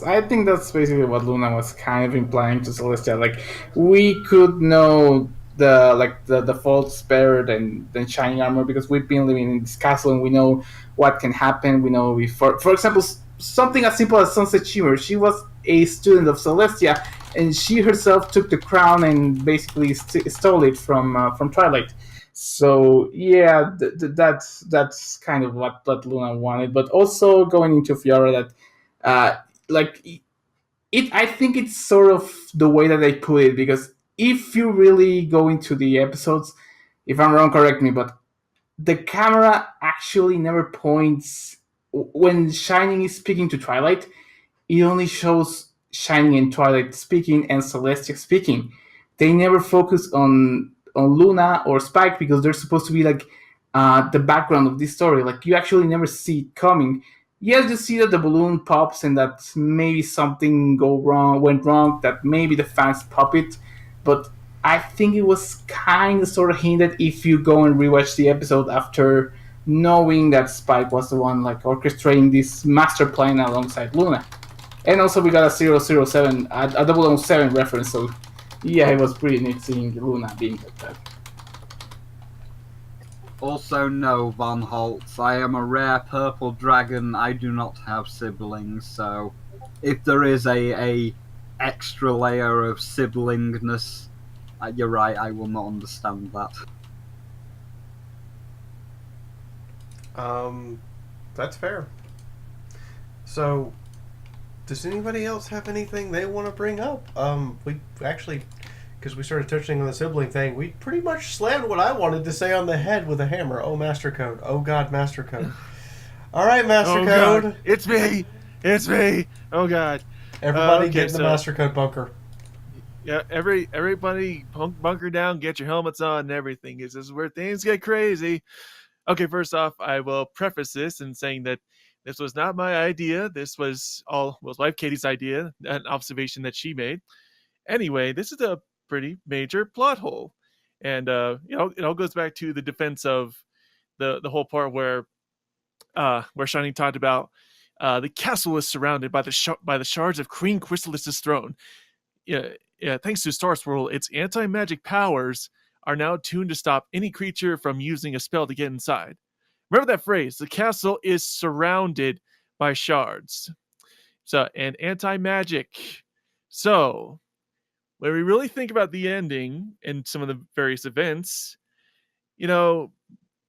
I think that's basically what Luna was kind of implying to Celestia. Like, we could know the false spirit and the shining armor because we've been living in this castle and we know what can happen. We know for example, something as simple as Sunset Shimmer. She was a student of Celestia, and she herself took the crown and basically stole it from Twilight. So yeah, that's kind of what Luna wanted. But also going into Fiaura, that I think it's sort of the way that they put it, because if you really go into the episodes, if I'm wrong, correct me, but the camera actually never points when Shining is speaking to Twilight, it only shows Shining and Twilight speaking and Celestia speaking. They never focus on Luna or Spike because they're supposed to be like the background of this story. Like you actually never see it coming. Yes, you see that the balloon pops and that maybe something went wrong, that maybe the fans pop it, but I think it was kind of sort of hinted if you go and rewatch the episode after knowing that Spike was the one like orchestrating this master plan alongside Luna. And also we got a 007, a 007 reference, so yeah, it was pretty neat seeing Luna being like that. Also, no, Von Holtz. I am a rare purple dragon. I do not have siblings, so if there is a extra layer of siblingness, you're right. I will not understand that. That's fair. So, does anybody else have anything they want to bring up? We actually, because we started touching on the sibling thing, we pretty much slammed what I wanted to say on the head with a hammer. Oh, Master Code. Oh, God, Master Code. All right, Master Code. God. It's me. It's me. Oh, God. Everybody get in the Master Code bunker. Yeah, everybody bunker down, get your helmets on and everything. This is where things get crazy. Okay, first off, I will preface this in saying that this was not my idea. This was wife Katie's idea, an observation that she made. Anyway, this is a pretty major plot hole. And it all goes back to the defense of the whole part where Shining talked about the castle is surrounded by the shards of Queen Chrysalis's throne. Yeah, thanks to Star Swirl, its anti-magic powers are now tuned to stop any creature from using a spell to get inside. Remember that phrase, the castle is surrounded by shards. So, and anti-magic. So, when we really think about the ending and some of the various events,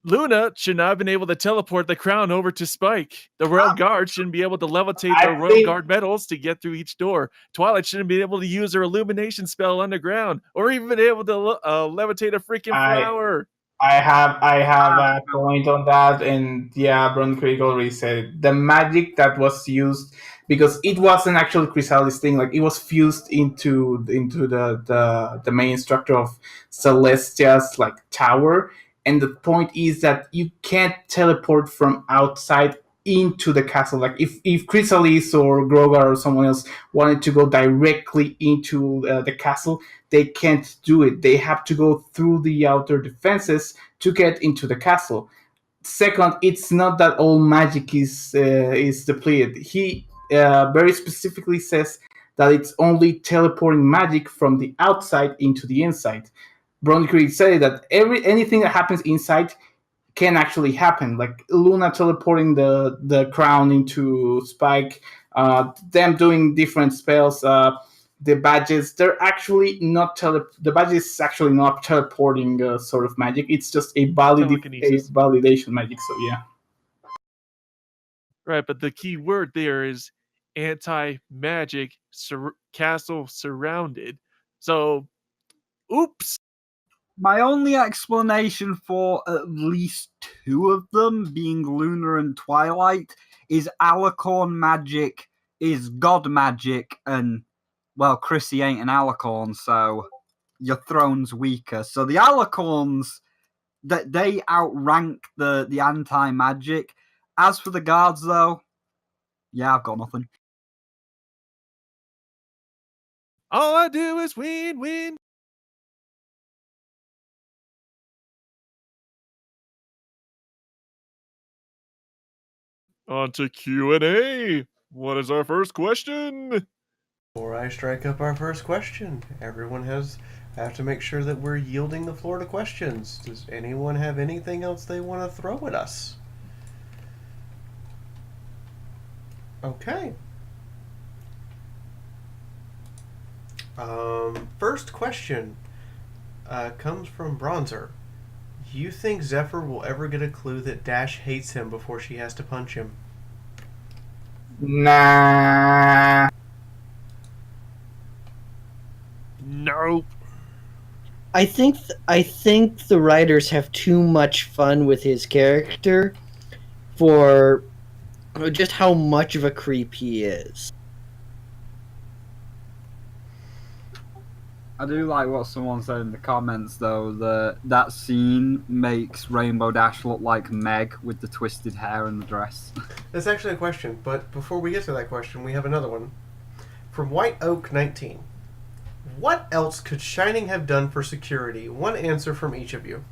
Luna should not have been able to teleport the crown over to Spike. The Royal Guard shouldn't be able to levitate their Royal Guard medals to get through each door. Twilight shouldn't be able to use her illumination spell underground, or even been able to levitate a freaking flower. I have a point on that, and yeah, Bron Krieg already said it. The magic that was used, because it wasn't actually Chrysalis thing, like it was fused into the main structure of Celestia's like tower. And the point is that you can't teleport from outside into the castle. Like if Chrysalis or Grogar or someone else wanted to go directly into the castle, they can't do it. They have to go through the outer defenses to get into the castle. Second, it's not that all magic is depleted. He very specifically says that it's only teleporting magic from the outside into the inside. Bron Krieg said that anything that happens inside can actually happen. Like Luna teleporting the crown into Spike, them doing different spells, the badges. They're actually not the badges is actually not teleporting sort of magic. It's just a validation magic. So yeah. Right, but the key word there is anti-magic castle surrounded. So, oops. My only explanation for at least two of them being Luna and Twilight is Alicorn magic is god magic, and, well, Chrissy ain't an Alicorn, so your throne's weaker. So the Alicorns, they outrank the anti-magic. As for the guards, though, yeah, I've got nothing. All I do is win. On to Q&A. What is our first question? Before I strike up our first question, everyone have to make sure that we're yielding the floor to questions. Does anyone have anything else they want to throw at us? Okay. First question comes from Bronzer. You think Zephyr will ever get a clue that Dash hates him before she has to punch him? Nah. Nope. I think the writers have too much fun with his character for just how much of a creep he is. I do like what someone said in the comments, though, that scene makes Rainbow Dash look like Meg with the twisted hair and the dress. That's actually a question, but before we get to that question, we have another one. From White Oak 19. What else could Shining have done for security? One answer from each of you.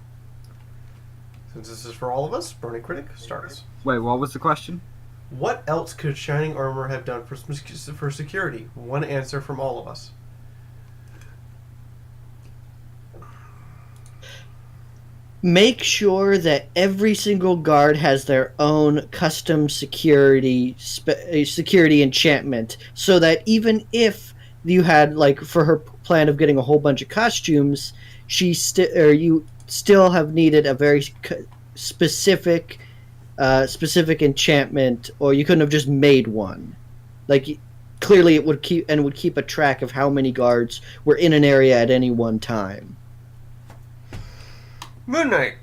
Since this is for all of us, Burning Critic starts. Wait, what was the question? What else could Shining Armor have done for security? One answer from all of us. Make sure that every single guard has their own custom security enchantment, so that even if you had, like, for her plan of getting a whole bunch of costumes, you still have needed a very specific enchantment, or you couldn't have just made one. Like, clearly it would keep a track of how many guards were in an area at any one time. Moon Knight.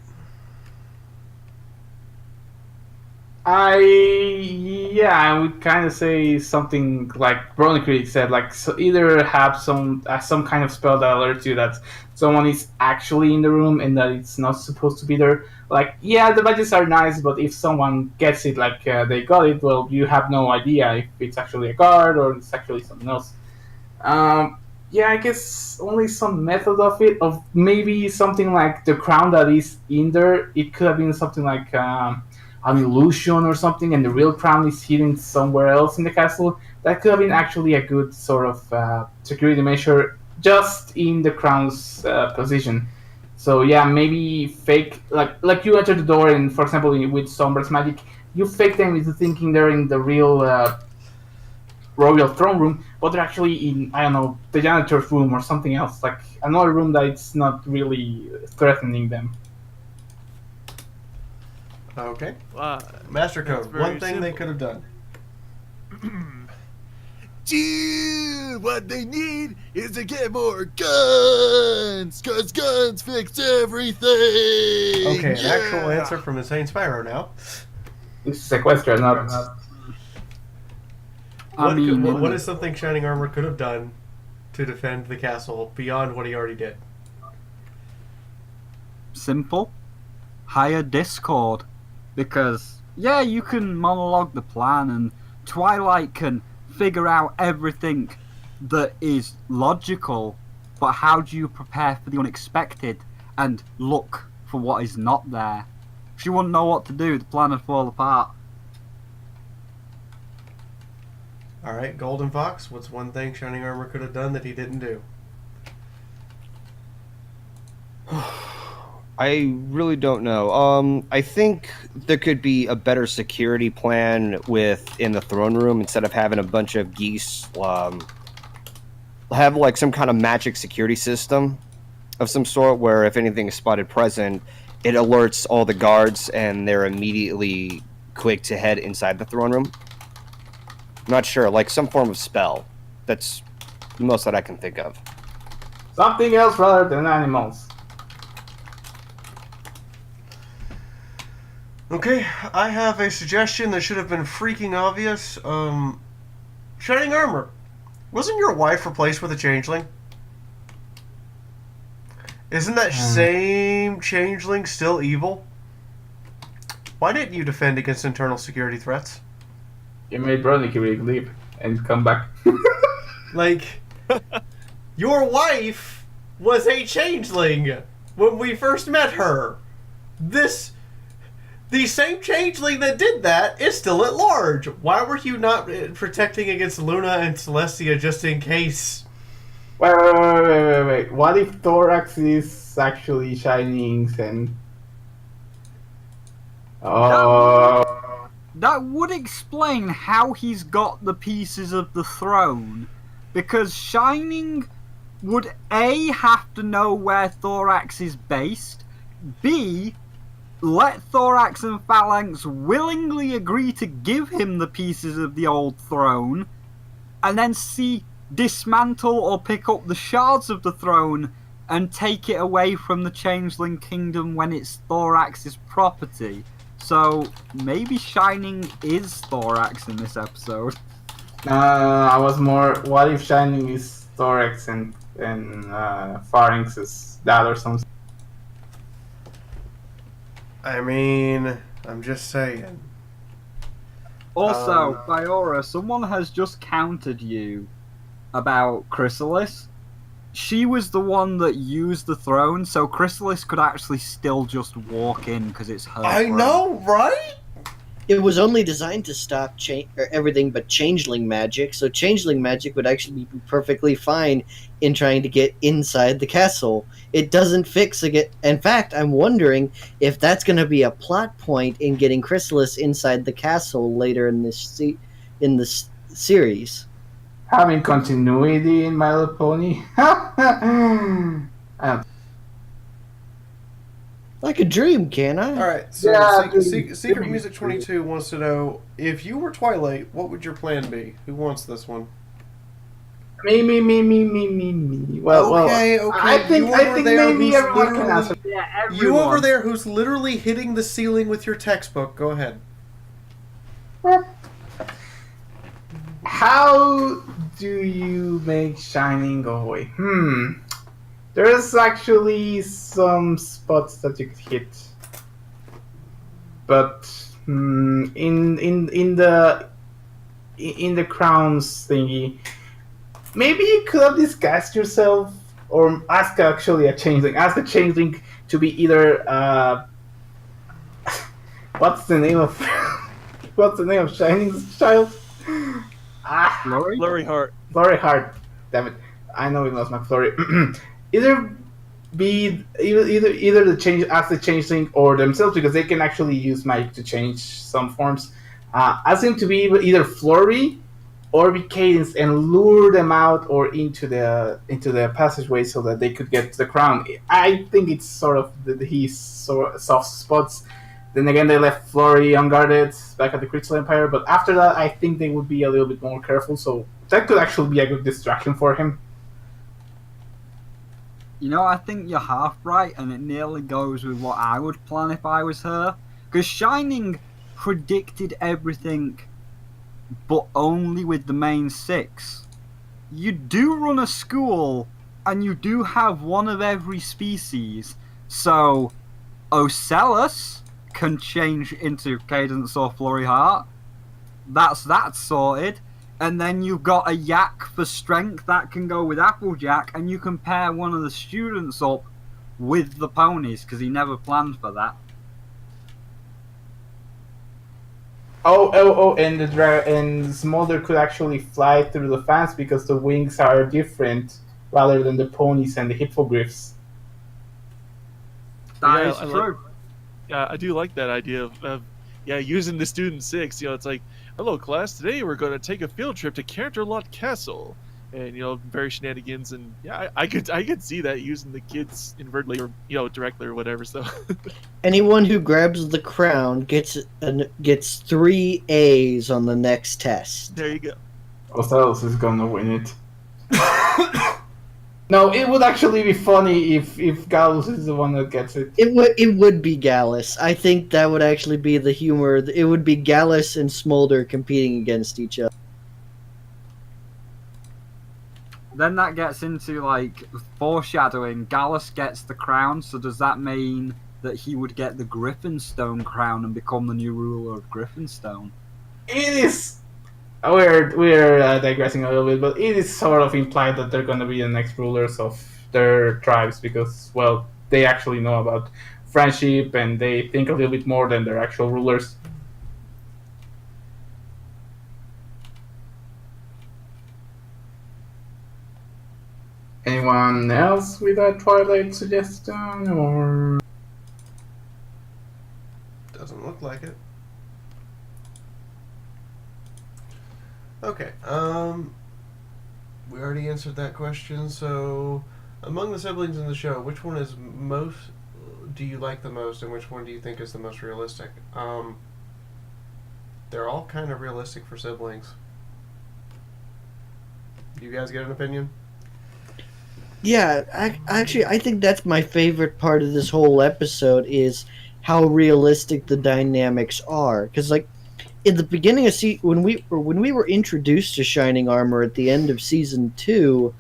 I would kind of say something like Brony Critic said, like, so either have some kind of spell that alerts you that someone is actually in the room and that it's not supposed to be there. Like, yeah, the badges are nice, but if someone gets it, like they got it, well, you have no idea if it's actually a guard or it's actually something else. Yeah, I guess only some method of it, of maybe something like the crown that is in there. It could have been something like an illusion or something, and the real crown is hidden somewhere else in the castle. That could have been actually a good sort of security measure just in the crown's position. So yeah, maybe fake, like you enter the door, and for example with Sombra's magic, you fake them into thinking they're in the real royal throne room, but they're actually in, I don't know, the janitor's room or something else, like another room that's not really threatening them. Okay. Master Code. One thing they could have done. Dude, what they need is to get more guns, because guns fix everything. Okay, an actual answer from Insane Spyro now. It's sequestered, not... What is something Shining Armor could have done to defend the castle beyond what he already did? Simple. Hire Discord. Because, yeah, you can monologue the plan, and Twilight can figure out everything that is logical, but how do you prepare for the unexpected and look for what is not there? She wouldn't know what to do, the plan would fall apart. Alright, Golden Fox, what's one thing Shining Armor could have done that he didn't do? I really don't know. I think there could be a better security plan in the throne room instead of having a bunch of geese. Have like some kind of magic security system of some sort where if anything is spotted present, it alerts all the guards and they're immediately quick to head inside the throne room. I'm not sure, like some form of spell. That's the most that I can think of. Something else rather than animals. Okay, I have a suggestion that should have been freaking obvious. Shining Armor. Wasn't your wife replaced with a changeling? Isn't that same changeling still evil? Why didn't you defend against internal security threats? You made Brony Critic leave and come back. Like, your wife was a changeling when we first met her. The same changeling that did that is still at large. Why were you not protecting against Luna and Celestia just in case? Wait. What if Thorax is actually Shining's and... Oh... That would explain how he's got the pieces of the throne. Because Shining would A, have to know where Thorax is based, B, let Thorax and Phalanx willingly agree to give him the pieces of the old throne, and then C, dismantle or pick up the shards of the throne and take it away from the Changeling Kingdom when it's Thorax's property. So maybe Shining is thorax in this episode. I was more. What if Shining is thorax and pharynx is that or something? I mean, I'm just saying. Also, Fiaura, someone has just countered you about Chrysalis. She was the one that used the throne, so Chrysalis could actually still just walk in because it's her I throne. know, right? It was only designed to stop everything but changeling magic, so changeling magic would actually be perfectly fine in trying to get inside the castle. It doesn't fix it. In fact, I'm wondering if that's going to be a plot point in getting Chrysalis inside the castle later in this series. Having continuity in My Little Pony. Like a dream, can I? Alright, so Yeah, Secret Music 22 wants to know, if you were Twilight, what would your plan be? Who wants this one? Me. Well, Okay. I think maybe everyone can answer. Yeah, You everyone. over there who's literally hitting the ceiling with your textbook, go ahead. How do you make Shining go away? There's actually some spots that you could hit, but in the crowns thingy, maybe you could have disguised yourself, or ask a changeling to be either what's the name of Shining's child? Flurry Heart. Flurry Heart. Damn it! I know we lost my Flurry. Either the changeling or themselves, because they can actually use magic to change some forms. Ask them to be either Flurry or be Cadence and lure them out or into the passageway so that they could get to the crown. I think it's sort of his soft spots. Then again, they left Flurry unguarded back at the Crystal Empire, but after that, I think they would be a little bit more careful. So that could actually be a good distraction for him. You know, I think you're half right, and it nearly goes with what I would plan if I was her. Because Shining predicted everything, but only with the main six. You do run a school, and you do have one of every species. So, Ocellus can change into Cadence or Flurry Heart. That's that sorted. And then you've got a yak for strength that can go with Applejack, and you can pair one of the students up with the ponies, because he never planned for that. And Smolder could actually fly through the fans because the wings are different rather than the ponies and the hippogriffs. That is true. I do like that idea of using the student six. You know, it's like, hello class, today we're going to take a field trip to Character Lot Castle, and various shenanigans, and I could see that using the kids inadvertently or directly or whatever. So anyone who grabs the crown gets 3 A's on the next test. there you go. Ocellus is gonna win it. No, it would actually be funny if Gallus is the one that gets it. It would be Gallus. I think that would actually be the humor. It would be Gallus and Smolder competing against each other. Then that gets into, like, foreshadowing. Gallus gets the crown, so does that mean that he would get the Griffinstone crown and become the new ruler of Griffinstone? It is. We're digressing a little bit, but it is sort of implied that they're going to be the next rulers of their tribes because, well, they actually know about friendship and they think a little bit more than their actual rulers. Anyone else with a Twilight suggestion, or? Doesn't look like it. Okay, we already answered that question, so among the siblings in the show, which one is do you like the most, and which one do you think is the most realistic? They're all kind of realistic for siblings. Do you guys get an opinion? Yeah, I think that's my favorite part of this whole episode is how realistic the dynamics are. Because like in the beginning of when we were introduced to Shining Armor at the end of season 2,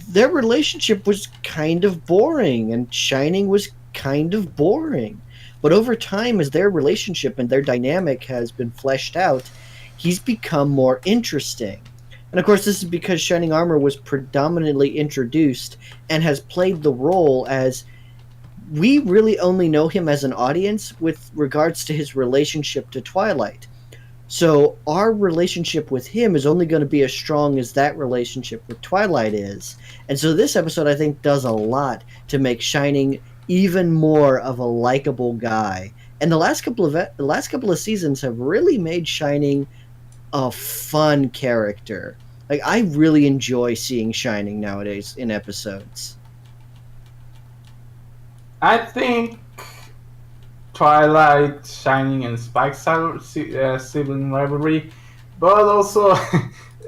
their relationship was kind of boring, and Shining was kind of boring. But over time, as their relationship and their dynamic has been fleshed out, he's become more interesting. And of course, this is because Shining Armor was predominantly introduced and has played the role as we really only know him as an audience with regards to his relationship to Twilight. So our relationship with him is only going to be as strong as that relationship with Twilight is. And so this episode, I think, does a lot to make Shining even more of a likable guy. And the last couple of seasons have really made Shining a fun character. Like, I really enjoy seeing Shining nowadays in episodes. I think Twilight, Shining, and Spike's sibling rivalry, but also,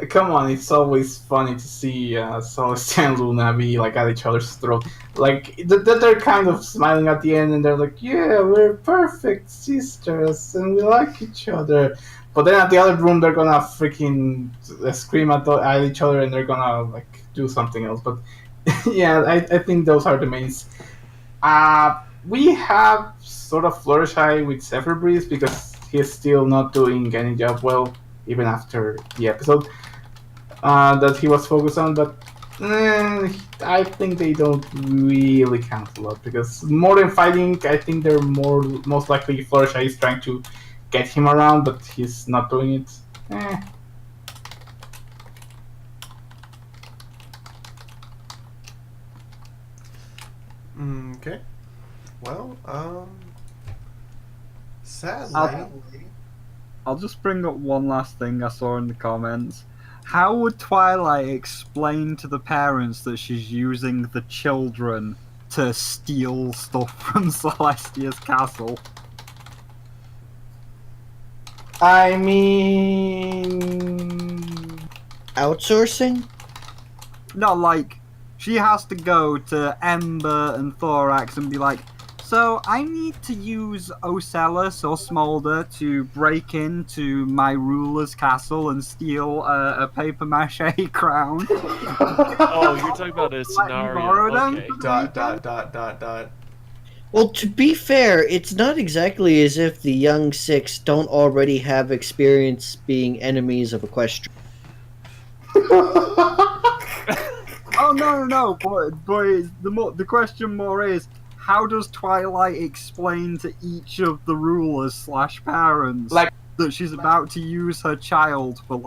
come on, it's always funny to see Celeste and Luna be like at each other's throat. Like they're kind of smiling at the end, and they're like, "Yeah, we're perfect sisters, and we like each other." But then at the other room, they're gonna freaking scream at each other, and they're gonna like do something else. But yeah, I think those are the mains. We have sort of Fluttershy with Zephyr Breeze because he's still not doing any job well, even after the episode that he was focused on. But I think they don't really count a lot because more than fighting, I think they're most likely Fluttershy is trying to get him around, but he's not doing it. Okay. Well, sadly... I'll just bring up one last thing I saw in the comments. How would Twilight explain to the parents that she's using the children to steal stuff from Celestia's castle? I mean, Outsourcing? No, like, she has to go to Ember and Thorax and be like, so I need to use Ocellus or Smolder to break into my ruler's castle and steal a paper mache crown. Oh, you're talking about a scenario. Okay. ... Well, to be fair, it's not exactly as if the young six don't already have experience being enemies of Equestria. Oh no! But the question more is, how does Twilight explain to each of the rulers / parents like that she's about to use her child for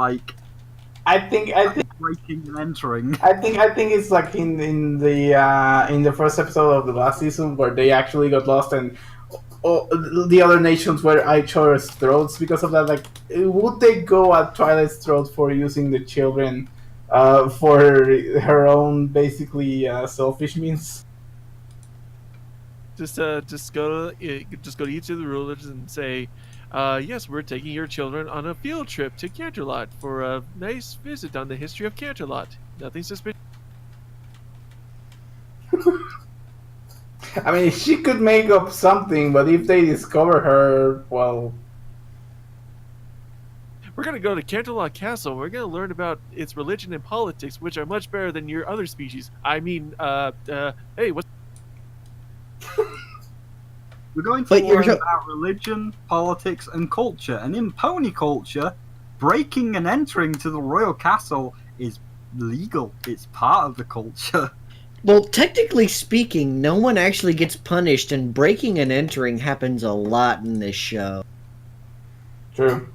I think breaking and entering? I think it's like in the first episode of the last season where they actually got lost and the other nations were at each other's throats because of that. Like, would they go at Twilight's throat for using the children for her own basically selfish means? Just go to each of the rulers and say, yes, we're taking your children on a field trip to Canterlot for a nice visit on the history of Canterlot. Nothing suspicious. I mean, she could make up something, but if they discover her, well... We're going to go to Canterlot Castle. We're going to learn about its religion and politics, which are much better than your other species. I mean, hey, what's... We're going to learn about religion, politics, and culture. And in pony culture, breaking and entering to the royal castle is legal. It's part of the culture. Well, technically speaking, no one actually gets punished, and breaking and entering happens a lot in this show. True.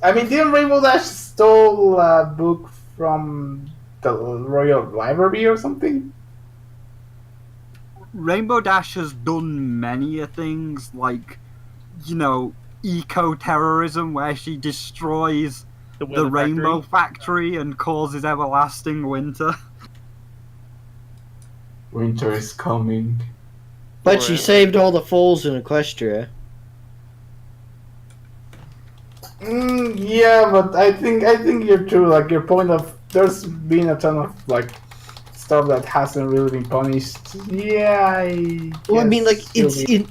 I mean, didn't Rainbow Dash stole a book from the Royal Library or something? Rainbow Dash has done many things, like, eco-terrorism, where she destroys the Rainbow Factory and causes everlasting winter. Winter is coming. But she saved all the foals in Equestria. Yeah, but I think you're true. Like, your point of there's been a ton of stuff that hasn't really been punished. Yeah, Well, I mean, like guess you'll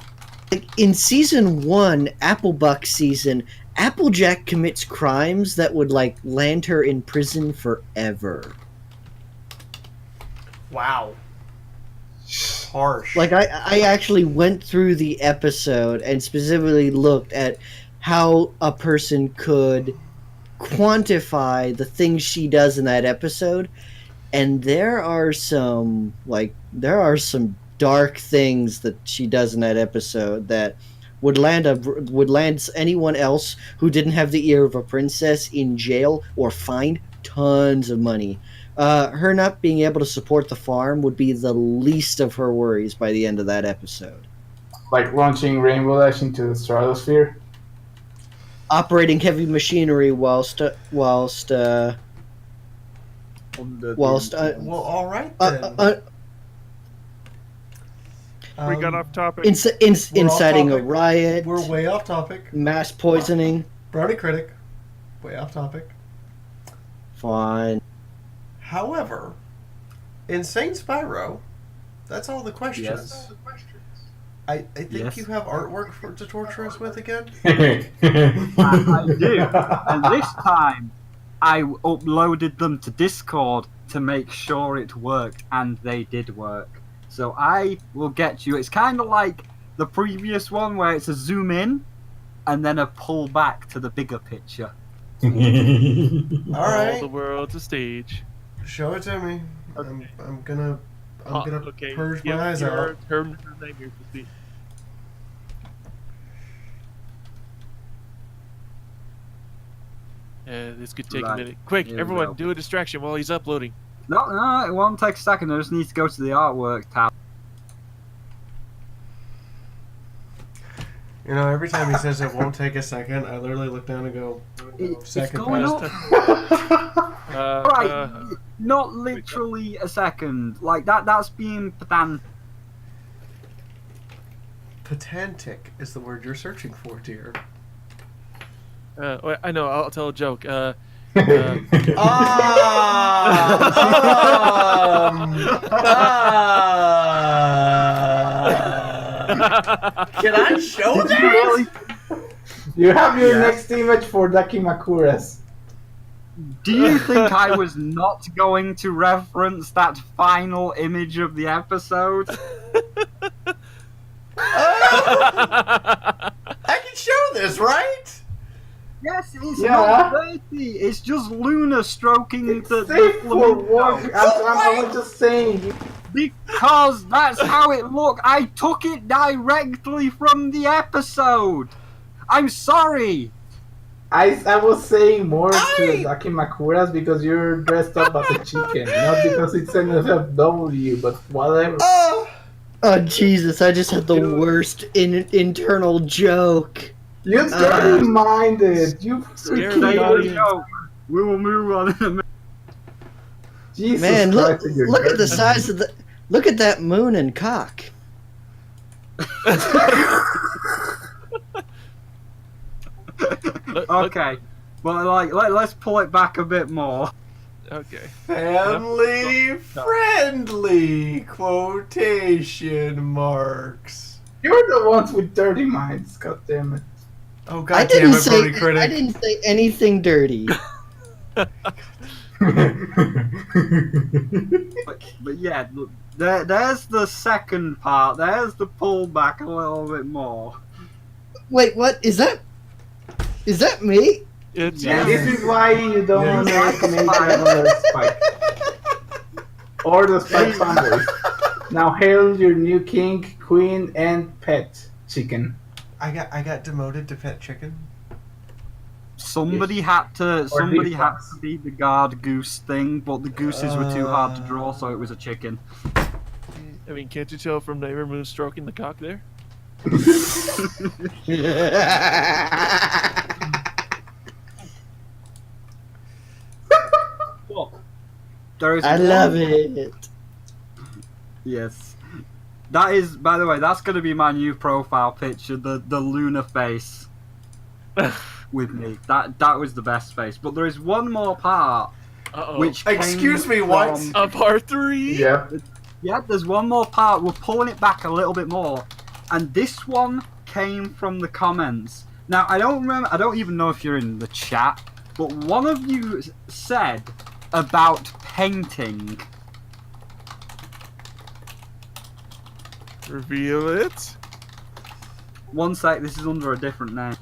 in season 1, Applebuck season, Applejack commits crimes that would like land her in prison forever. Wow. Harsh. Like I actually went through the episode and specifically looked at how a person could quantify the things she does in that episode, and there are some dark things that she does in that episode that would land anyone else who didn't have the ear of a princess in jail or fined tons of money. Her not being able to support the farm would be the least of her worries by the end of that episode. like launching Rainbow Dash into the stratosphere. Operating heavy machinery whilst well, all right then. We got off topic. Inciting a topic. riot, We're way off topic. mass poisoning. Brownie critic. Way off topic. Fine. However, Insane Spyro, that's all the questions. Yes. I think Yes. you have artwork to torture us with again? I do. And this time, I uploaded them to Discord to make sure it worked, and they did work. So I will get you. It's kind of like the previous one where it's a zoom in and then a pull back to the bigger picture. All All right, the world's a stage. show it to me. Okay. I'm gonna Okay, purge give my eyes your out. Her name here to speak. This could take a Right. minute. Quick, Here we everyone, go. do a distraction while he's uploading. No, it won't take a second. I just need to go to the artwork tab. You know, every time he says it won't take a second, I literally look down and go, It's second going past. up. Right, not literally a second. Like that's being pedantic. Pedantic is the word you're searching for, dear. Wait, I know. I'll tell a joke. Can I show Did you that? really? You have your Yeah. next image for Dakimakuras. Do you think I was not going to reference that final image of the episode? I can show this, right? Yes, it's Yeah. not dirty. It's just Luna stroking It's the safe for flamingo. work. I was just saying. Because that's how it looked. I took it directly from the episode. I'm sorry. I was saying more to Dakimakuras because you're dressed up as a chicken, not because it's an FFW, but whatever. Oh Jesus! I just had the worst internal joke. You dirty minded. You Scare freaking the There you audience. go. We will move on in a minute. Jesus Man, look Christ, you're at the dirty. size of the. Look at that moon and cock. Okay. Well, let's pull it back a bit more. Okay. Family friendly quotation marks. You're the ones with dirty minds. God damn it. Oh I god damn didn't it, say. Brody Critic. I didn't say anything dirty. But yeah, look, there's the second part. There's the pull back a little bit more. Wait, what is that? Is that me? It's Yeah. This is why you don't recommend another Spike. Or the Spike families. Now hail your new king, queen, and pet chicken. I got demoted to pet chicken. Somebody had to Or be the guard goose thing, but the gooses were too hard to draw, so it was a chicken. I mean, can't you tell from Neighbor Moon stroking the cock there? There is I one- love it. Yes. That is, by the way, that's going to be my new profile picture, the Luna face with me. That was the best face. But there is one more part Uh-oh. which Excuse came me, what? from- Part 3? Yeah. Yeah, there's one more part. We're pulling it back a little bit more, and this one came from the comments. Now I don't remember. I don't even know if you're in the chat, but one of you said about painting. Reveal it. One sec. This is under a different name.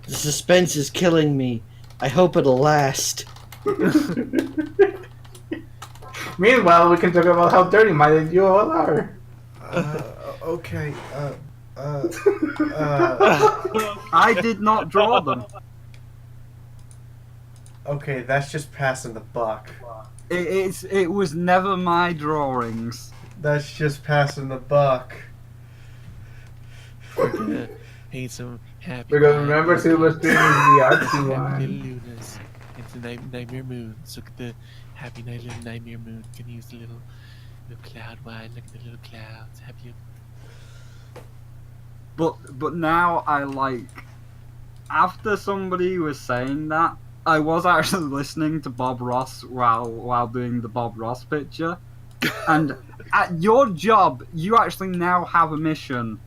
The suspense is killing me. I hope it'll last. Meanwhile, we can talk about how dirty-minded you all are. Okay. I did not draw them. Okay, that's just passing the buck. It was never my drawings. That's just passing the buck. We're gonna paint some happy. Because remember, Silver Screen is the artsy Little one. lunas. It's a nightmare moon. So look at the happy little nightmare moon. Gonna use the little cloud wine. Look at the little clouds. Happy. But now I like. After somebody was saying that, I was actually listening to Bob Ross while doing the Bob Ross picture, and at your job, you actually now have a mission.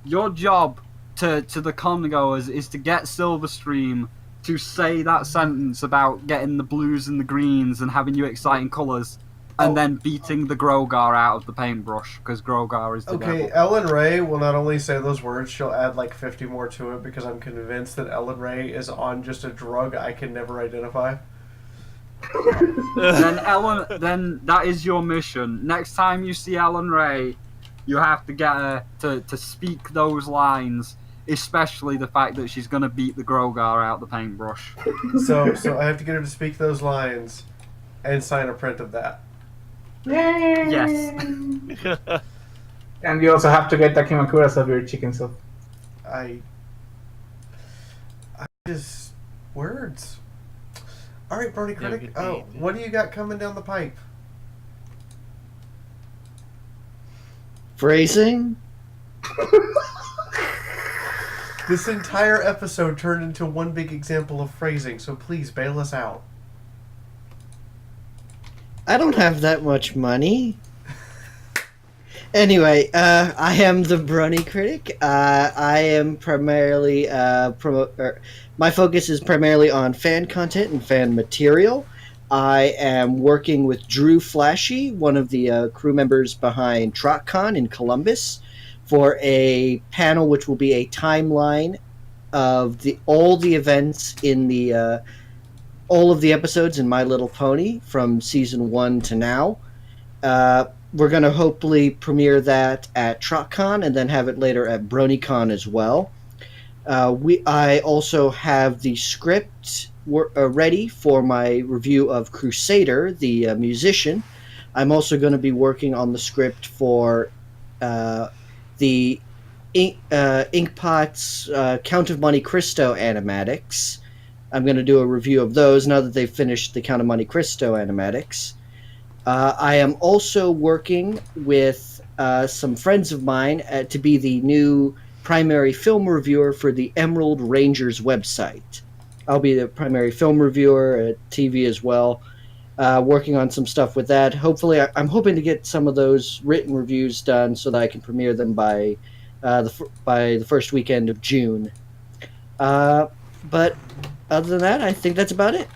Your job to the con goers is to get Silverstream to say that sentence about getting the blues and the greens and having you exciting colours, and then beating the Grogar out of the paintbrush, because Grogar is the Okay, devil. Ellen Ray will not only say those words, she'll add like 50 more to it because I'm convinced that Ellen Ray is on just a drug I can never identify. Then that is your mission. Next time you see Ellen Ray, you have to get her to speak those lines, especially the fact that she's going to beat the Grogar out the paintbrush. So I have to get her to speak those lines and sign a print of that. Yay! Yes. And you also have to get Takimakuras of your chicken soup. I just words. All right, Bernie Critic. good beat. What do you got coming down the pipe? Phrasing? This entire episode turned into one big example of phrasing, so please bail us out. I don't have that much money. Anyway, I am the Brony Critic. I am primarily my focus is primarily on fan content and fan material. I am working with Drew Flashy, one of the crew members behind TrotCon in Columbus, for a panel which will be a timeline of all the events in the all of the episodes in My Little Pony from season 1 to now. We're going to hopefully premiere that at TrotCon and then have it later at BronyCon as well. I also have the script ready for my review of Crusader, the musician. I'm also going to be working on the script for the Inkpot's Count of Monte Cristo animatics. I'm going to do a review of those now that they've finished the Count of Monte Cristo animatics. I am also working with some friends of mine to be the new primary film reviewer for the Emerald Rangers website. I'll be the primary film reviewer at TV as well, working on some stuff with that. Hopefully, I'm hoping to get some of those written reviews done so that I can premiere them by the first weekend of June. But other than that, I think that's about it.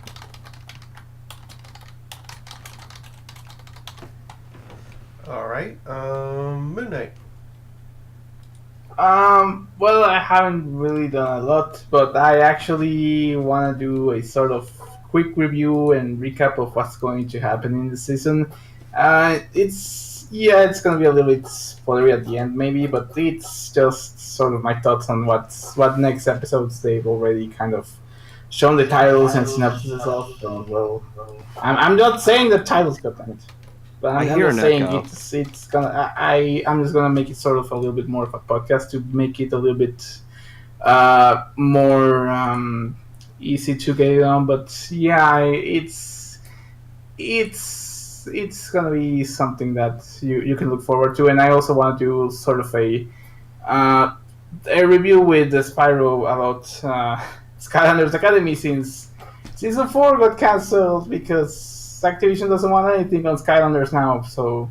All right, Moon Knight. Well, I haven't really done a lot, but I actually want to do a sort of quick review and recap of what's going to happen in the season. It's gonna be a little bit spoilery at the end, maybe, but it's just sort of my thoughts on what next episodes they've already kind of shown the titles and synopsis of. And, well, I'm not saying the titles got it. But I'm just saying it's gonna. I'm just gonna make it sort of a little bit more of a podcast to make it a little bit more easy to get it on. But yeah, it's gonna be something that you can look forward to. And I also want to do sort of a review with the Spyro about Skylanders Academy, since Season 4 got cancelled because Activision doesn't want anything on Skylanders now, so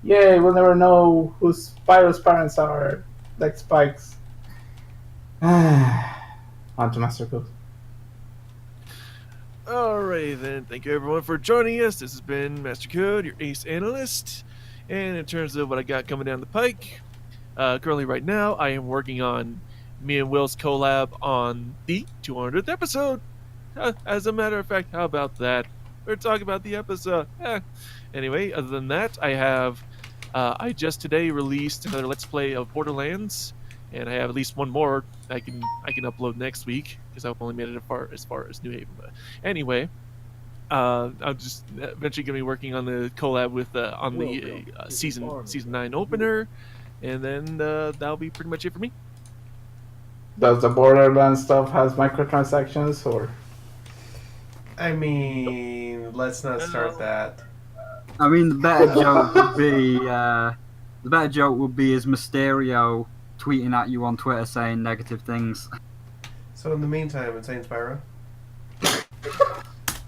yay, we'll never know who Spyro's parents are, like Spike's. On to Master Code. Alright then, thank you everyone for joining us. This has been Master Code, your ace analyst. And in terms of what I got coming down the pike, currently right now I am working on me and Will's collab on the 200th episode. As a matter of fact, how about that? We're talking about the episode. Anyway, other than that, I have I just today released another Let's Play of Borderlands, and I have at least one more I can upload next week because I've only made it as far as New Haven. But anyway, I'm just eventually gonna be working on the collab with on the season 9 opener, and then that'll be pretty much it for me. Does the Borderlands stuff has microtransactions or? I mean, let's not start that. I mean, the better joke would be is Mysterio tweeting at you on Twitter saying negative things. So in the meantime, Insane Spyro.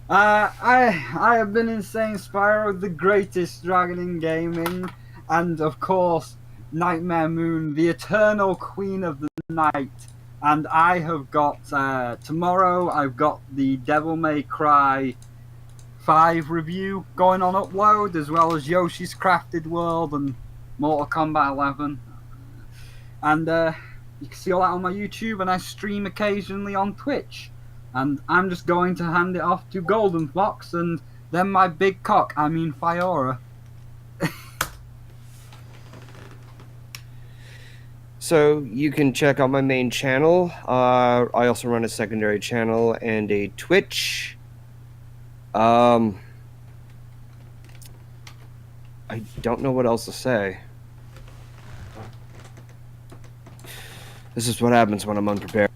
I have been Insane Spyro, the greatest dragon in gaming, and of course Nightmare Moon, the eternal queen of the night. And I have got tomorrow. I've got the Devil May Cry 5 review going on upload, as well as Yoshi's Crafted World and Mortal Kombat 11. And you can see all that on my YouTube, and I stream occasionally on Twitch. And I'm just going to hand it off to Golden Fox, and then my big cock, I mean Fiaura. So you can check out my main channel. I also run a secondary channel and a Twitch. I don't know what else to say. This is what happens when I'm unprepared.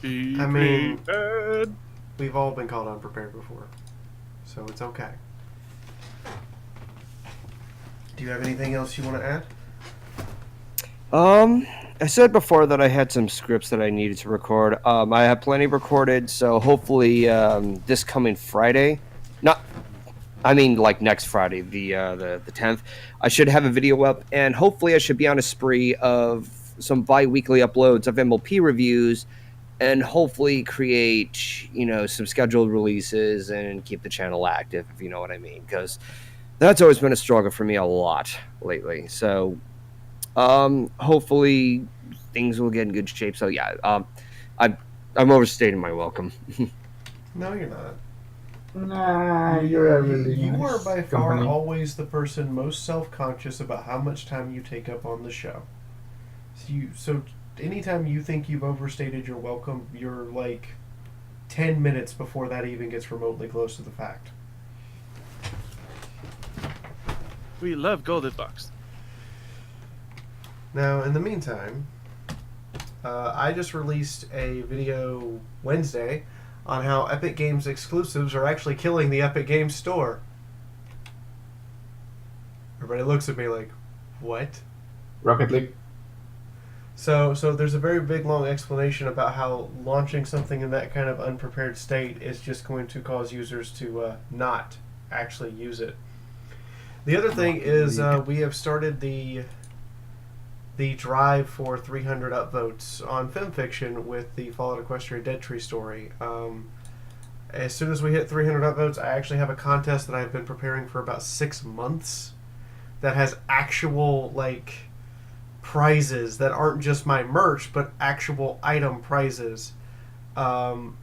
I mean, we've all been called unprepared before, so it's okay. Do you have anything else you want to add? I said before that I had some scripts that I needed to record. I have plenty recorded, so hopefully this coming Friday, like next Friday, the 10th, I should have a video up, and hopefully I should be on a spree of some bi-weekly uploads of MLP reviews, and hopefully create, some scheduled releases and keep the channel active, if you know what I mean, because that's always been a struggle for me a lot lately. So hopefully things will get in good shape. So yeah, I'm overstating my welcome. No, you're not. Nah, you're a really You nice are by far company. always the person most self-conscious about how much time you take up on the show. So anytime you think you've overstated your welcome, you're like 10 minutes before that even gets remotely close to the fact. We love Golden Fox. Now, in the meantime, I just released a video Wednesday on how Epic Games exclusives are actually killing the Epic Games Store. Everybody looks at me like, what? Rocket League. So there's a very big, long explanation about how launching something in that kind of unprepared state is just going to cause users to not actually use it. The other thing is we have started the drive for 300 upvotes on FemFiction with the Fallout Equestria Dead Tree story. As soon as we hit 300 upvotes, I actually have a contest that I've been preparing for about 6 months that has actual, prizes that aren't just my merch, but actual item prizes for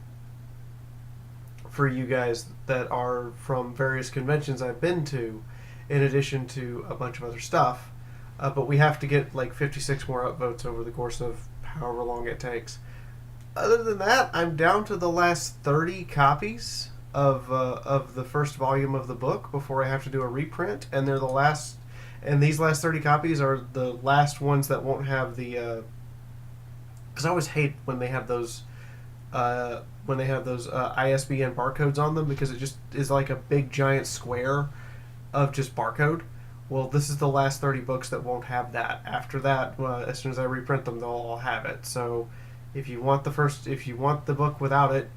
you guys that are from various conventions I've been to, in addition to a bunch of other stuff. But we have to get 56 more upvotes over the course of however long it takes. Other than that, I'm down to the last 30 copies of the first volume of the book before I have to do a reprint, and they're the last. And these last 30 copies are the last ones that won't have the. Because I always hate when they have those. ISBN barcodes on them, because it just is like a big giant square of just barcode. Well, this is the last 30 books that won't have that. After that, as soon as I reprint them, they'll all have it. So if you want the book without it,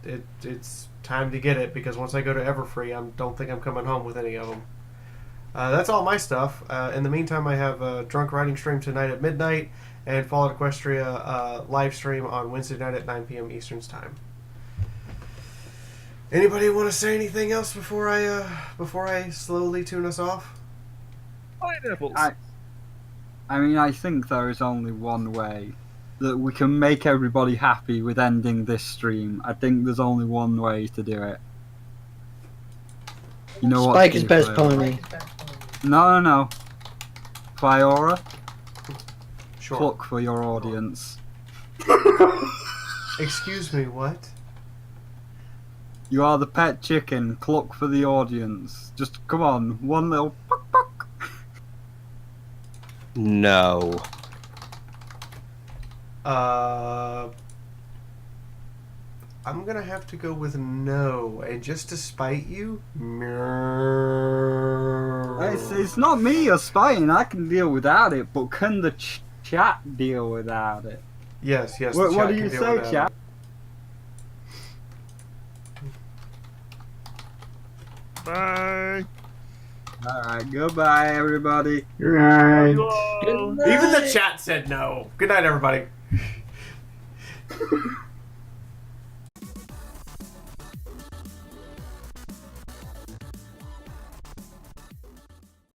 it's time to get it, because once I go to Everfree, I don't think I'm coming home with any of them. That's all my stuff. In the meantime, I have a drunk writing stream tonight at midnight, and Fallout Equestria live stream on Wednesday night at 9 p.m. Eastern Time. Anybody want to say anything else before I slowly tune us off? Pineapples. I mean, I think there is only one way that we can make everybody happy with ending this stream. I think there's only one way to do it. You know what? Spike is best pony. No. Fiaura, Sure. pluck for your audience. Excuse me, what? You are the pet chicken. Cluck for the audience. Just come on, one little puck puck. No. I'm gonna have to go with no, and just to spite you, It's not me you're spying. I can deal without it, but can the chat deal without it? Yes. What do you say, chat? Bye. Alright, goodbye, everybody. Right. Even the chat said no. Good night, everybody.